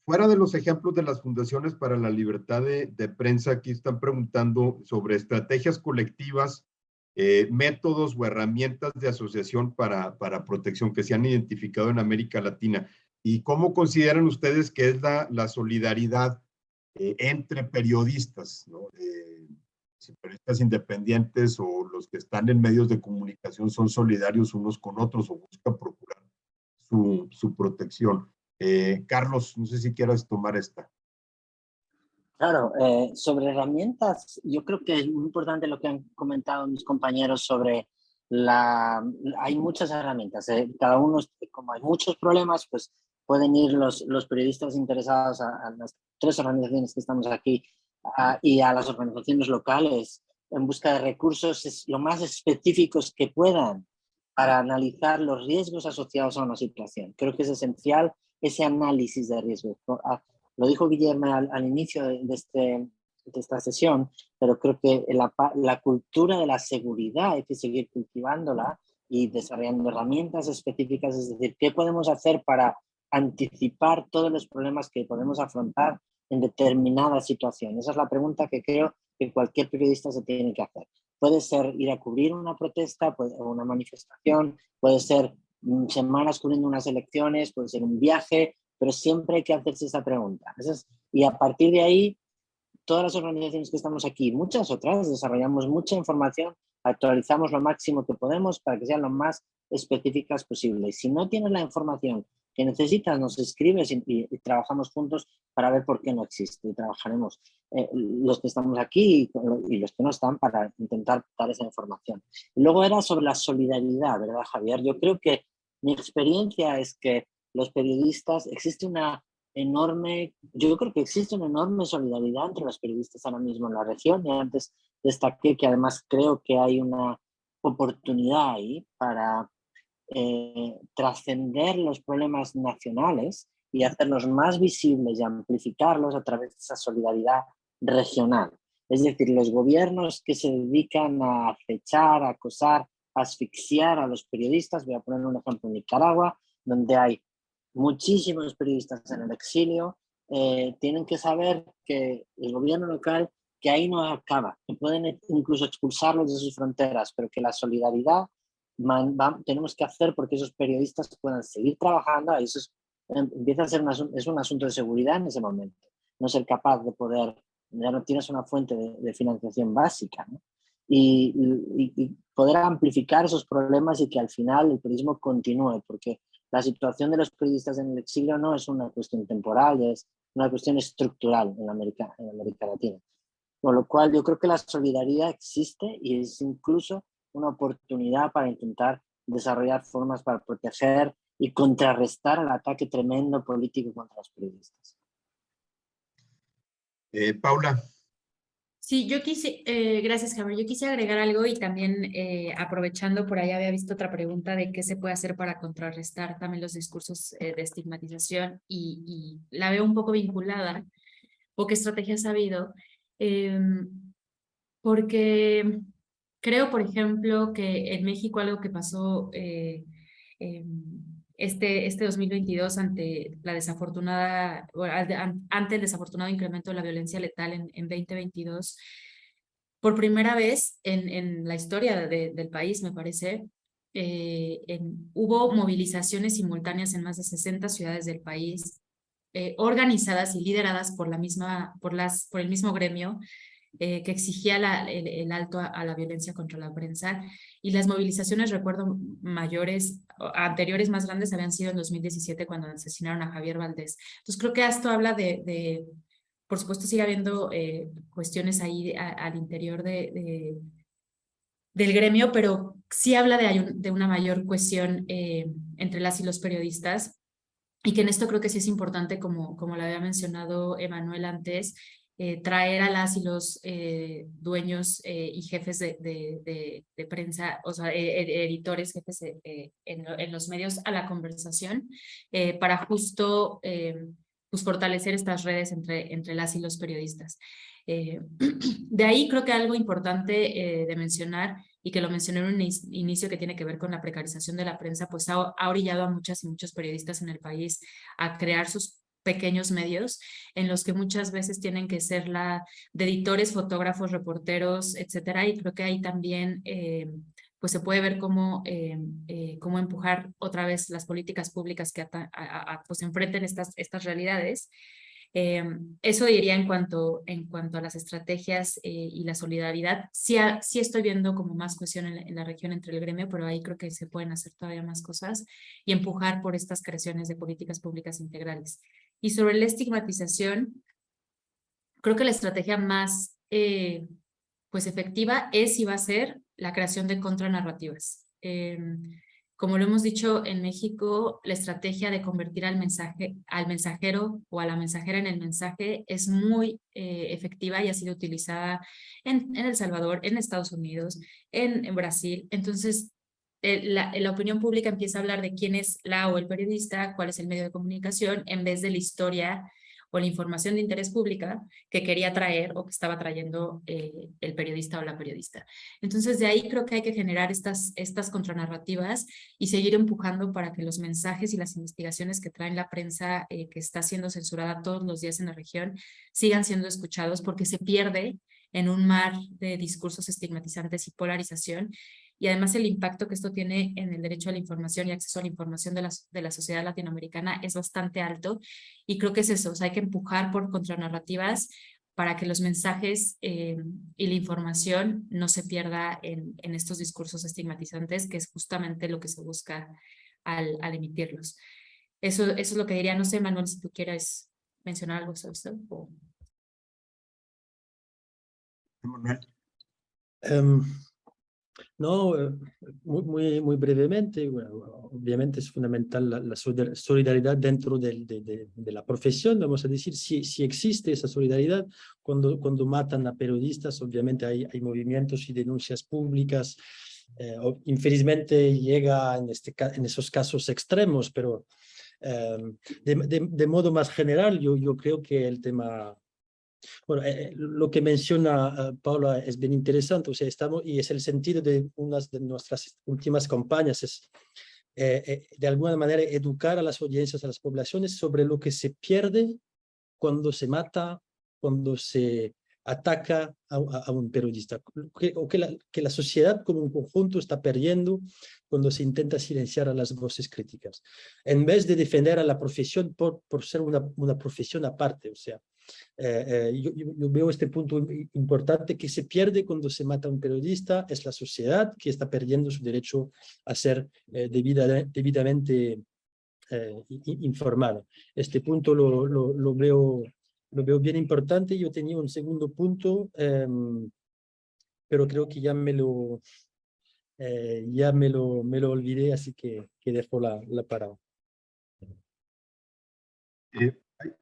fuera de los ejemplos de las fundaciones para la libertad de prensa, aquí están preguntando sobre estrategias colectivas, métodos o herramientas de asociación para protección que se han identificado en América Latina. ¿Y cómo consideran ustedes que es la solidaridad entre periodistas, ¿no? Si periodistas independientes o los que están en medios de comunicación son solidarios unos con otros o buscan procurar su protección? Carlos, no sé si quieras tomar esta. Claro, sobre herramientas, yo creo que es muy importante lo que han comentado mis compañeros sobre hay muchas herramientas, cada uno, como hay muchos problemas, pues pueden ir los periodistas interesados a las 3 organizaciones que estamos aquí y a las organizaciones locales en busca de recursos lo más específicos que puedan para analizar los riesgos asociados a una situación. Creo que es esencial ese análisis de riesgos. Lo dijo Guillermo al inicio de esta sesión, pero creo que la cultura de la seguridad hay que seguir cultivándola y desarrollando herramientas específicas, es decir, ¿qué podemos hacer para anticipar todos los problemas que podemos afrontar en determinada situación? Esa es la pregunta que creo que cualquier periodista se tiene que hacer. Puede ser ir a cubrir una protesta, una manifestación, puede ser semanas cubriendo unas elecciones, puede ser un viaje, pero siempre hay que hacerse esa pregunta. Y a partir de ahí, todas las organizaciones que estamos aquí, muchas otras, desarrollamos mucha información, actualizamos lo máximo que podemos para que sean lo más específicas posible. Y si no tienes la información que necesitas, nos escribes y trabajamos juntos para ver por qué no existe. Y trabajaremos los que estamos aquí y los que no están para intentar dar esa información. Y luego era sobre la solidaridad, ¿verdad, Javier? Yo creo que mi experiencia es que los periodistas, yo creo que existe una enorme solidaridad entre los periodistas ahora mismo en la región, y antes destaqué que además creo que hay una oportunidad ahí para trascender los problemas nacionales y hacerlos más visibles y amplificarlos a través de esa solidaridad regional. Es decir, los gobiernos que se dedican a acechar, a acosar, a asfixiar a los periodistas, voy a poner un ejemplo en Nicaragua, donde hay muchísimos periodistas en el exilio, tienen que saber que el gobierno local, que ahí no acaba, que pueden incluso expulsarlos de sus fronteras, pero que la solidaridad tenemos que hacer porque esos periodistas puedan seguir trabajando. Eso empieza a ser un asunto de seguridad en ese momento, no ser capaz de poder, ya no tienes una fuente de financiación básica, ¿no? Y poder amplificar esos problemas y que al final el periodismo continúe, porque la situación de los periodistas en el exilio no es una cuestión temporal, es una cuestión estructural en América Latina. Con lo cual yo creo que la solidaridad existe y es incluso una oportunidad para intentar desarrollar formas para proteger y contrarrestar el ataque tremendo político contra los periodistas. Paula. Sí, gracias, Javier. Yo quise agregar algo y también aprovechando por ahí había visto otra pregunta de qué se puede hacer para contrarrestar también los discursos de estigmatización y la veo un poco vinculada o qué estrategias ha habido, porque creo, por ejemplo, que en México algo que pasó este 2022 ante el desafortunado incremento de la violencia letal en 2022, por primera vez en la historia del país, me parece, hubo movilizaciones simultáneas en más de 60 ciudades del país, organizadas y lideradas por el mismo gremio que exigía el alto a la violencia contra la prensa, y las movilizaciones, recuerdo, anteriores más grandes habían sido en 2017 cuando asesinaron a Javier Valdés. Entonces creo que esto habla por supuesto sigue habiendo cuestiones ahí al interior del gremio, pero sí habla de una mayor cohesión entre las y los periodistas, y que en esto creo que sí es importante, como lo había mencionado Emanuel antes, traer a las y los dueños y jefes de prensa, o sea, editores, jefes en los medios a la conversación para justo pues fortalecer estas redes entre las y los periodistas. De ahí creo que algo importante de mencionar, y que lo mencioné en un inicio, que tiene que ver con la precarización de la prensa, pues ha orillado a muchas y muchos periodistas en el país a crear sus pequeños medios en los que muchas veces tienen que ser de editores, fotógrafos, reporteros, etcétera, y creo que ahí también pues se puede ver cómo empujar otra vez las políticas públicas que pues enfrenten estas realidades. Eso diría en cuanto a las estrategias y la solidaridad. Sí estoy viendo como más cohesión en la región entre el gremio, pero ahí creo que se pueden hacer todavía más cosas y empujar por estas creaciones de políticas públicas integrales. Y sobre la estigmatización, creo que la estrategia más pues efectiva es y va a ser la creación de contranarrativas. Como lo hemos dicho en México, la estrategia de convertir al mensajero o a la mensajera en el mensaje es muy efectiva y ha sido utilizada en El Salvador, en Estados Unidos, en Brasil. Entonces, la opinión pública empieza a hablar de quién es la o el periodista, cuál es el medio de comunicación, en vez de la historia o la información de interés pública que quería traer o que estaba trayendo el periodista o la periodista. Entonces, de ahí creo que hay que generar estas contranarrativas y seguir empujando para que los mensajes y las investigaciones que traen la prensa que está siendo censurada todos los días en la región sigan siendo escuchados, porque se pierde en un mar de discursos estigmatizantes y polarización. Y además el impacto que esto tiene en el derecho a la información y acceso a la información de la sociedad latinoamericana es bastante alto. Y creo que es eso, o sea, hay que empujar por contranarrativas para que los mensajes y la información no se pierda en estos discursos estigmatizantes, que es justamente lo que se busca al emitirlos. Eso es lo que diría. No sé, Manuel, si tú quieres mencionar algo sobre esto. Manuel. No, muy brevemente, bueno, obviamente es fundamental la solidaridad dentro de la profesión, vamos a decir, si existe esa solidaridad. Cuando matan a periodistas, obviamente hay movimientos y denuncias públicas. Infelizmente llega en esos casos extremos, pero de modo más general, yo creo que el tema... Bueno, lo que menciona Paula es bien interesante, o sea, y es el sentido de unas de nuestras últimas campañas, es de alguna manera educar a las audiencias, a las poblaciones sobre lo que se pierde cuando se mata, cuando se ataca a un periodista, que la sociedad como un conjunto está perdiendo cuando se intenta silenciar a las voces críticas, en vez de defender a la profesión por ser una profesión aparte, o sea, yo veo este punto importante que se pierde cuando se mata a un periodista, es la sociedad que está perdiendo su derecho a ser debidamente informada. Este punto lo veo bien importante. Yo tenía un segundo punto, pero creo que ya me lo olvidé, así que dejo la parada.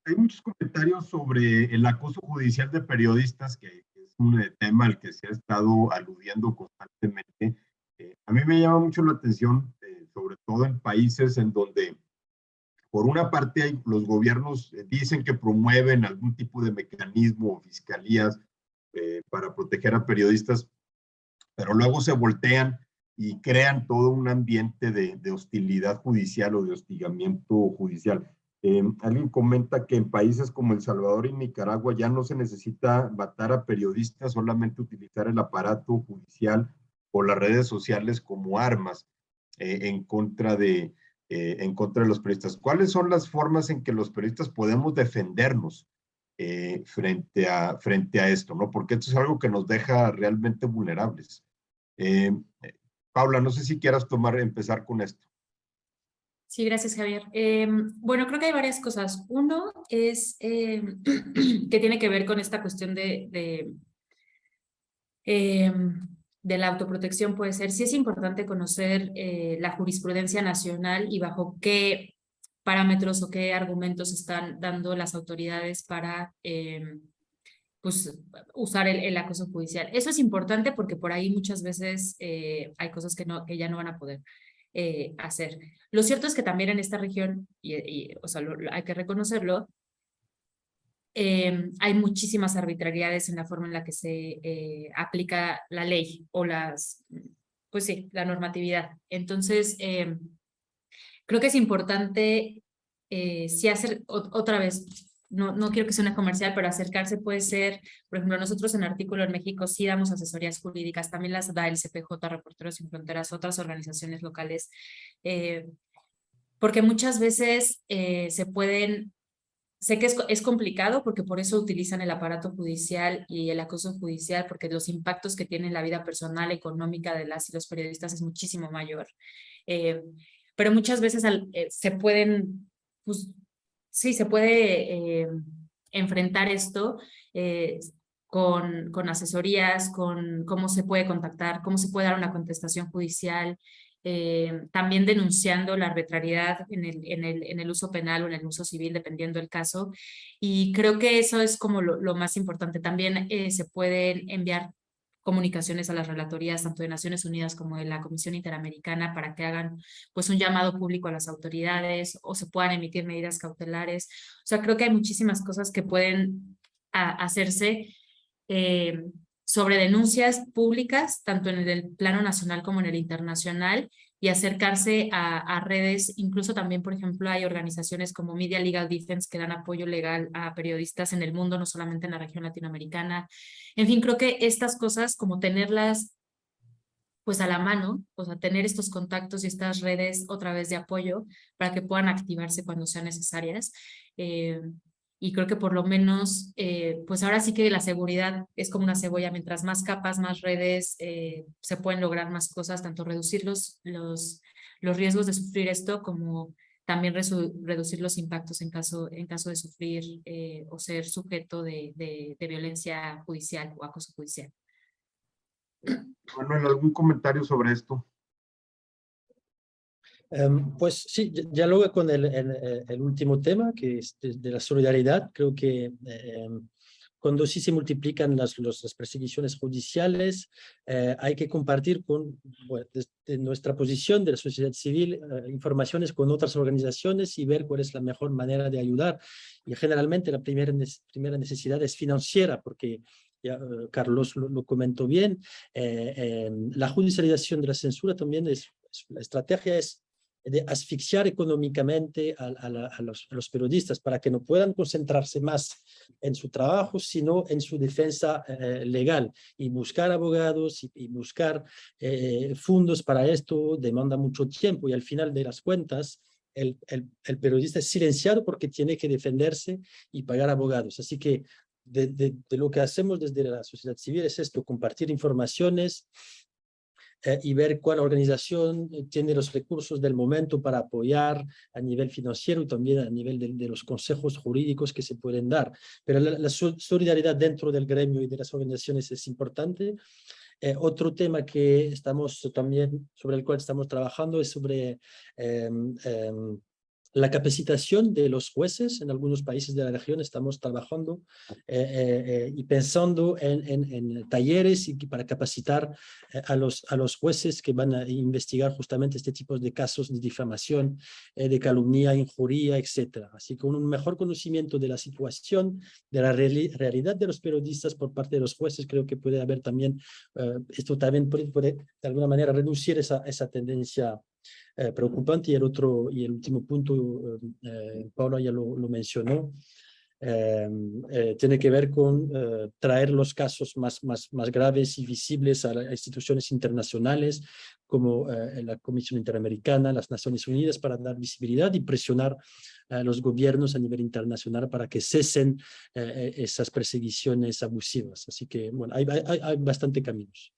Hay muchos comentarios sobre el acoso judicial de periodistas, que es un tema al que se ha estado aludiendo constantemente. A mí me llama mucho la atención, sobre todo en países en donde, por una parte, los gobiernos dicen que promueven algún tipo de mecanismo o fiscalías para proteger a periodistas, pero luego se voltean y crean todo un ambiente de hostilidad judicial o de hostigamiento judicial. Alguien comenta que en países como El Salvador y Nicaragua ya no se necesita matar a periodistas, solamente utilizar el aparato judicial o las redes sociales como armas en contra de los periodistas. ¿Cuáles son las formas en que los periodistas podemos defendernos frente a esto, ¿no? Porque esto es algo que nos deja realmente vulnerables. Paula, no sé si quieras empezar con esto. Sí, gracias, Javier. Bueno, creo que hay varias cosas. Uno es que tiene que ver con esta cuestión de la autoprotección, puede ser. Sí es importante conocer la jurisprudencia nacional y bajo qué parámetros o qué argumentos están dando las autoridades para pues, usar el acoso judicial. Eso es importante porque por ahí muchas veces hay cosas que ya no van a poder hacer. Lo cierto es que también en esta región, o sea, hay que reconocerlo, hay muchísimas arbitrariedades en la forma en la que se aplica la ley o pues sí, la normatividad. Entonces, creo que es importante sí hacer, otra vez, no quiero que sea una comercial, pero acercarse puede ser, por ejemplo, nosotros en Artículo en México sí damos asesorías jurídicas, también las da el CPJ, Reporteros Sin Fronteras, otras organizaciones locales, porque muchas veces se pueden, sé que es complicado porque por eso utilizan el aparato judicial y el acoso judicial, porque los impactos que tiene en la vida personal, económica de las y los periodistas es muchísimo mayor. Pero muchas veces se pueden, pues, sí, se puede enfrentar esto con asesorías, con cómo se puede contactar, cómo se puede dar una contestación judicial, también denunciando la arbitrariedad en el uso penal o en el uso civil, dependiendo del caso. Y creo que eso es como lo más importante. También se pueden enviar comunicaciones a las relatorías tanto de Naciones Unidas como de la Comisión Interamericana para que hagan pues un llamado público a las autoridades o se puedan emitir medidas cautelares. O sea, creo que hay muchísimas cosas que pueden hacerse sobre denuncias públicas, tanto en el plano nacional como en el internacional, y acercarse a redes, incluso también, por ejemplo, hay organizaciones como Media Legal Defense que dan apoyo legal a periodistas en el mundo, no solamente en la región latinoamericana. En fin, creo que estas cosas, como tenerlas pues a la mano, o sea, tener estos contactos y estas redes otra vez de apoyo para que puedan activarse cuando sean necesarias. Y creo que por lo menos, pues ahora sí que la seguridad es como una cebolla, mientras más capas, más redes, se pueden lograr más cosas, tanto reducir los riesgos de sufrir esto como también reducir los impactos en caso de sufrir o ser sujeto de violencia judicial o acoso judicial. Manuel, ¿algún comentario sobre esto? Pues sí, dialoga con el último tema, que es de la solidaridad. Creo que cuando sí se multiplican las persecuciones judiciales, hay que compartir desde nuestra posición de la sociedad civil informaciones con otras organizaciones y ver cuál es la mejor manera de ayudar. Y generalmente la primera necesidad es financiera, porque ya, Carlos lo comentó bien, la judicialización de la censura también la estrategia es de asfixiar económicamente a los periodistas para que no puedan concentrarse más en su trabajo, sino en su defensa legal. Y buscar abogados y buscar fondos para esto demanda mucho tiempo y al final de las cuentas el periodista es silenciado porque tiene que defenderse y pagar abogados. Así que de lo que hacemos desde la sociedad civil es esto, compartir informaciones, y ver cuál organización tiene los recursos del momento para apoyar a nivel financiero y también a nivel de los consejos jurídicos que se pueden dar. Pero la solidaridad dentro del gremio y de las organizaciones es importante. Otro tema que sobre el cual estamos trabajando es sobre la capacitación de los jueces. En algunos países de la región estamos trabajando y pensando en talleres para capacitar a los jueces que van a investigar justamente este tipo de casos de difamación, de calumnia, injuria, etc. Así que con un mejor conocimiento de la situación, de la realidad de los periodistas por parte de los jueces, creo que puede haber también, esto también puede de alguna manera reducir esa tendencia preocupante. Y el último punto, Paula ya lo mencionó, tiene que ver con traer los casos más graves y visibles a las instituciones internacionales como la Comisión Interamericana, las Naciones Unidas, para dar visibilidad y presionar a los gobiernos a nivel internacional para que cesen esas persecuciones abusivas. Así que, bueno, hay bastante caminos.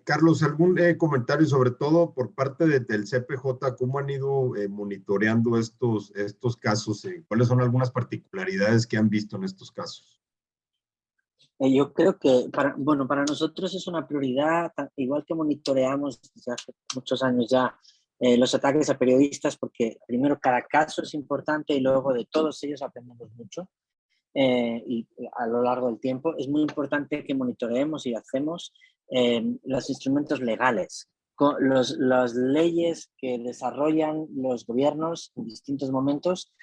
Carlos, ¿algún comentario sobre todo por parte del CPJ? ¿Cómo han ido monitoreando estos casos? ¿Cuáles son algunas particularidades que han visto en estos casos? Yo creo que para nosotros es una prioridad, igual que monitoreamos desde hace muchos años ya los ataques a periodistas, porque primero cada caso es importante y luego de todos ellos aprendemos mucho. Y a lo largo del tiempo es muy importante que monitoreemos y hacemos los instrumentos legales, las leyes que desarrollan los gobiernos en distintos momentos,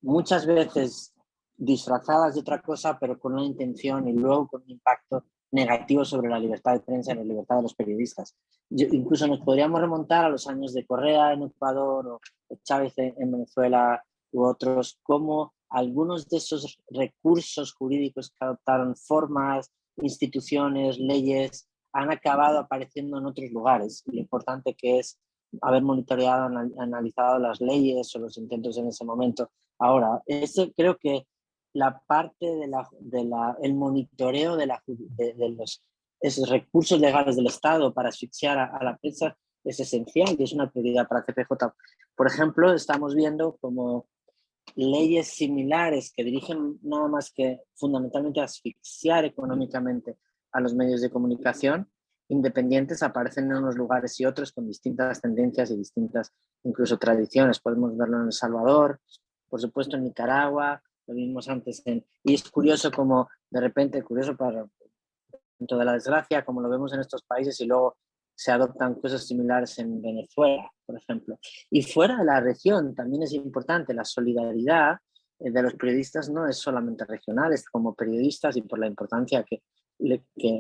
muchas veces disfrazadas de otra cosa, pero con una intención y luego con un impacto negativos sobre la libertad de prensa y la libertad de los periodistas. Incluso nos podríamos remontar a los años de Correa en Ecuador o Chávez en Venezuela u otros, como algunos de esos recursos jurídicos que adoptaron, formas, instituciones, leyes, han acabado apareciendo en otros lugares. Lo importante que es haber monitoreado, analizado las leyes o los intentos en ese momento. Ahora, creo que la parte el monitoreo de esos recursos legales del Estado para asfixiar a la prensa es esencial y es una prioridad para CPJ. Por ejemplo, estamos viendo como leyes similares que dirigen nada más que fundamentalmente a asfixiar económicamente a los medios de comunicación independientes aparecen en unos lugares y otros con distintas tendencias y distintas incluso tradiciones. Podemos verlo en El Salvador, por supuesto en Nicaragua, lo vimos antes y es curioso como de repente, curioso para dentro de la desgracia, como lo vemos en estos países y luego se adoptan cosas similares en Venezuela, por ejemplo. Y fuera de la región también es importante la solidaridad de los periodistas, no es solamente regional, es como periodistas y por la importancia que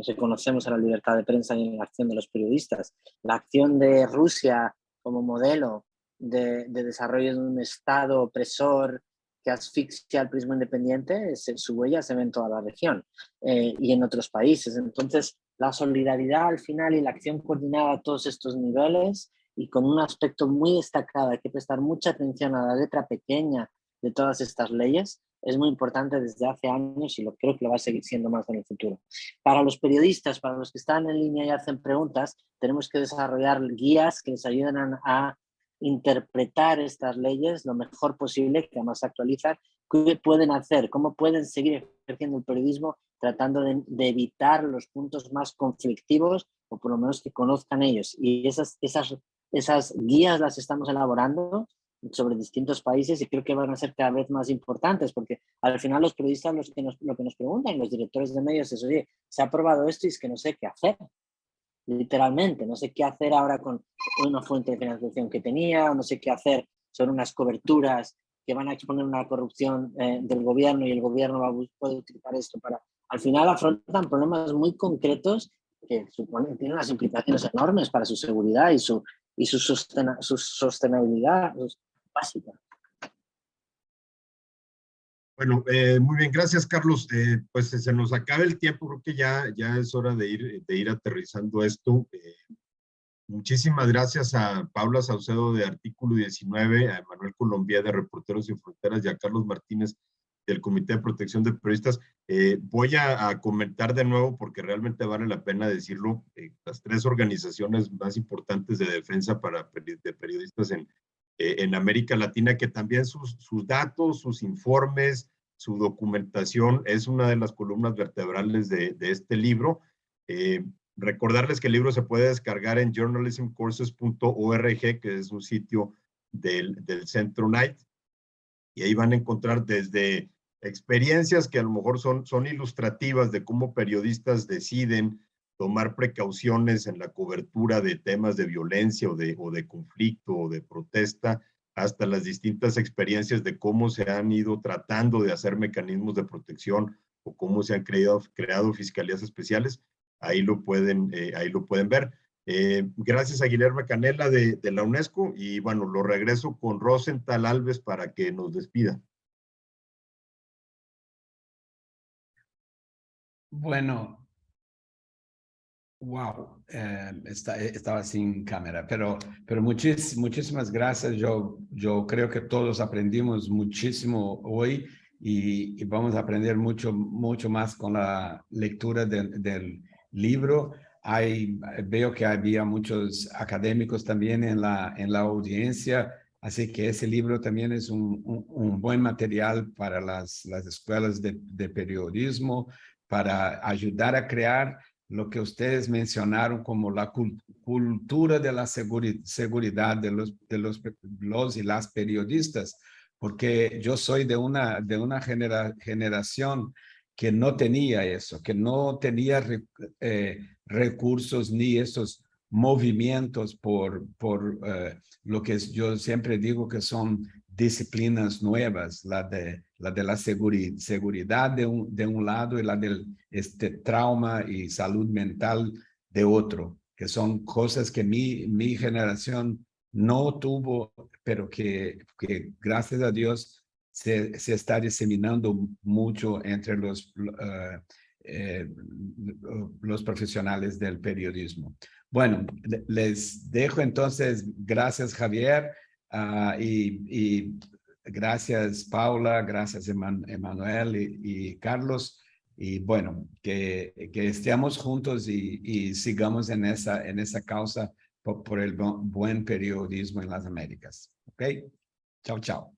reconocemos a la libertad de prensa y en la acción de los periodistas. La acción de Rusia como modelo de desarrollo de un Estado opresor que asfixia al periodismo independiente, su huella se ve en toda la región y en otros países. Entonces, la solidaridad al final y la acción coordinada a todos estos niveles y con un aspecto muy destacado, hay que prestar mucha atención a la letra pequeña de todas estas leyes, es muy importante desde hace años y creo que lo va a seguir siendo más en el futuro. Para los periodistas, para los que están en línea y hacen preguntas, tenemos que desarrollar guías que les ayuden a interpretar estas leyes lo mejor posible, que además actualizar, qué pueden hacer, cómo pueden seguir ejerciendo el periodismo tratando de evitar los puntos más conflictivos o por lo menos que conozcan ellos. Y esas guías las estamos elaborando sobre distintos países y creo que van a ser cada vez más importantes porque al final los periodistas lo que nos preguntan, los directores de medios es, oye, se ha aprobado esto y es que no sé qué hacer. Literalmente, no sé qué hacer ahora con una fuente de financiación que tenía, no sé qué hacer sobre unas coberturas que van a exponer una corrupción del gobierno y el gobierno puede utilizar esto para... Al final afrontan problemas muy concretos que tienen unas implicaciones enormes para su seguridad y su sostenibilidad básica. Bueno, muy bien, gracias Carlos. Pues se nos acaba el tiempo, creo que ya es hora de ir aterrizando esto. Muchísimas gracias a Paula Saucedo de Artículo 19, a Manuel Colombier de Reporteros Sin Fronteras y a Carlos Martínez del Comité de Protección de Periodistas. Voy a comentar de nuevo porque realmente vale la pena decirlo. Las tres organizaciones más importantes de defensa de periodistas en América Latina, que también sus datos, sus informes, su documentación es una de las columnas vertebrales de este libro. Recordarles que el libro se puede descargar en journalismcourses.org, que es un sitio del Centro Knight, y ahí van a encontrar desde experiencias que a lo mejor son ilustrativas de cómo periodistas deciden tomar precauciones en la cobertura de temas de violencia o de conflicto o de protesta, hasta las distintas experiencias de cómo se han ido tratando de hacer mecanismos de protección o cómo se han creado fiscalías especiales. Ahí lo pueden ver. Gracias a Guillermo Canela de la UNESCO y bueno, lo regreso con Rosenthal Alves para que nos despida. Bueno, wow, estaba sin cámara, pero muchísimas gracias. Yo creo que todos aprendimos muchísimo hoy y vamos a aprender mucho más con la lectura del libro. Veo que había muchos académicos también en la audiencia, así que ese libro también es un buen material para las escuelas de periodismo, para ayudar a crear lo que ustedes mencionaron como la cultura de la seguridad de los y las periodistas, porque yo soy de una generación que no tenía eso, que no tenía recursos ni esos movimientos por lo que yo siempre digo que son disciplinas nuevas, la de la seguridad de un lado y la del trauma y salud mental de otro, que son cosas que mi generación no tuvo, pero que gracias a Dios se está diseminando mucho entre los profesionales del periodismo. Bueno, les dejo entonces, gracias Javier, y gracias Paula, gracias Emanuel y Carlos, y bueno, que estemos juntos y sigamos en esa causa por el buen periodismo en las Américas. ¿Ok? Chao, chao.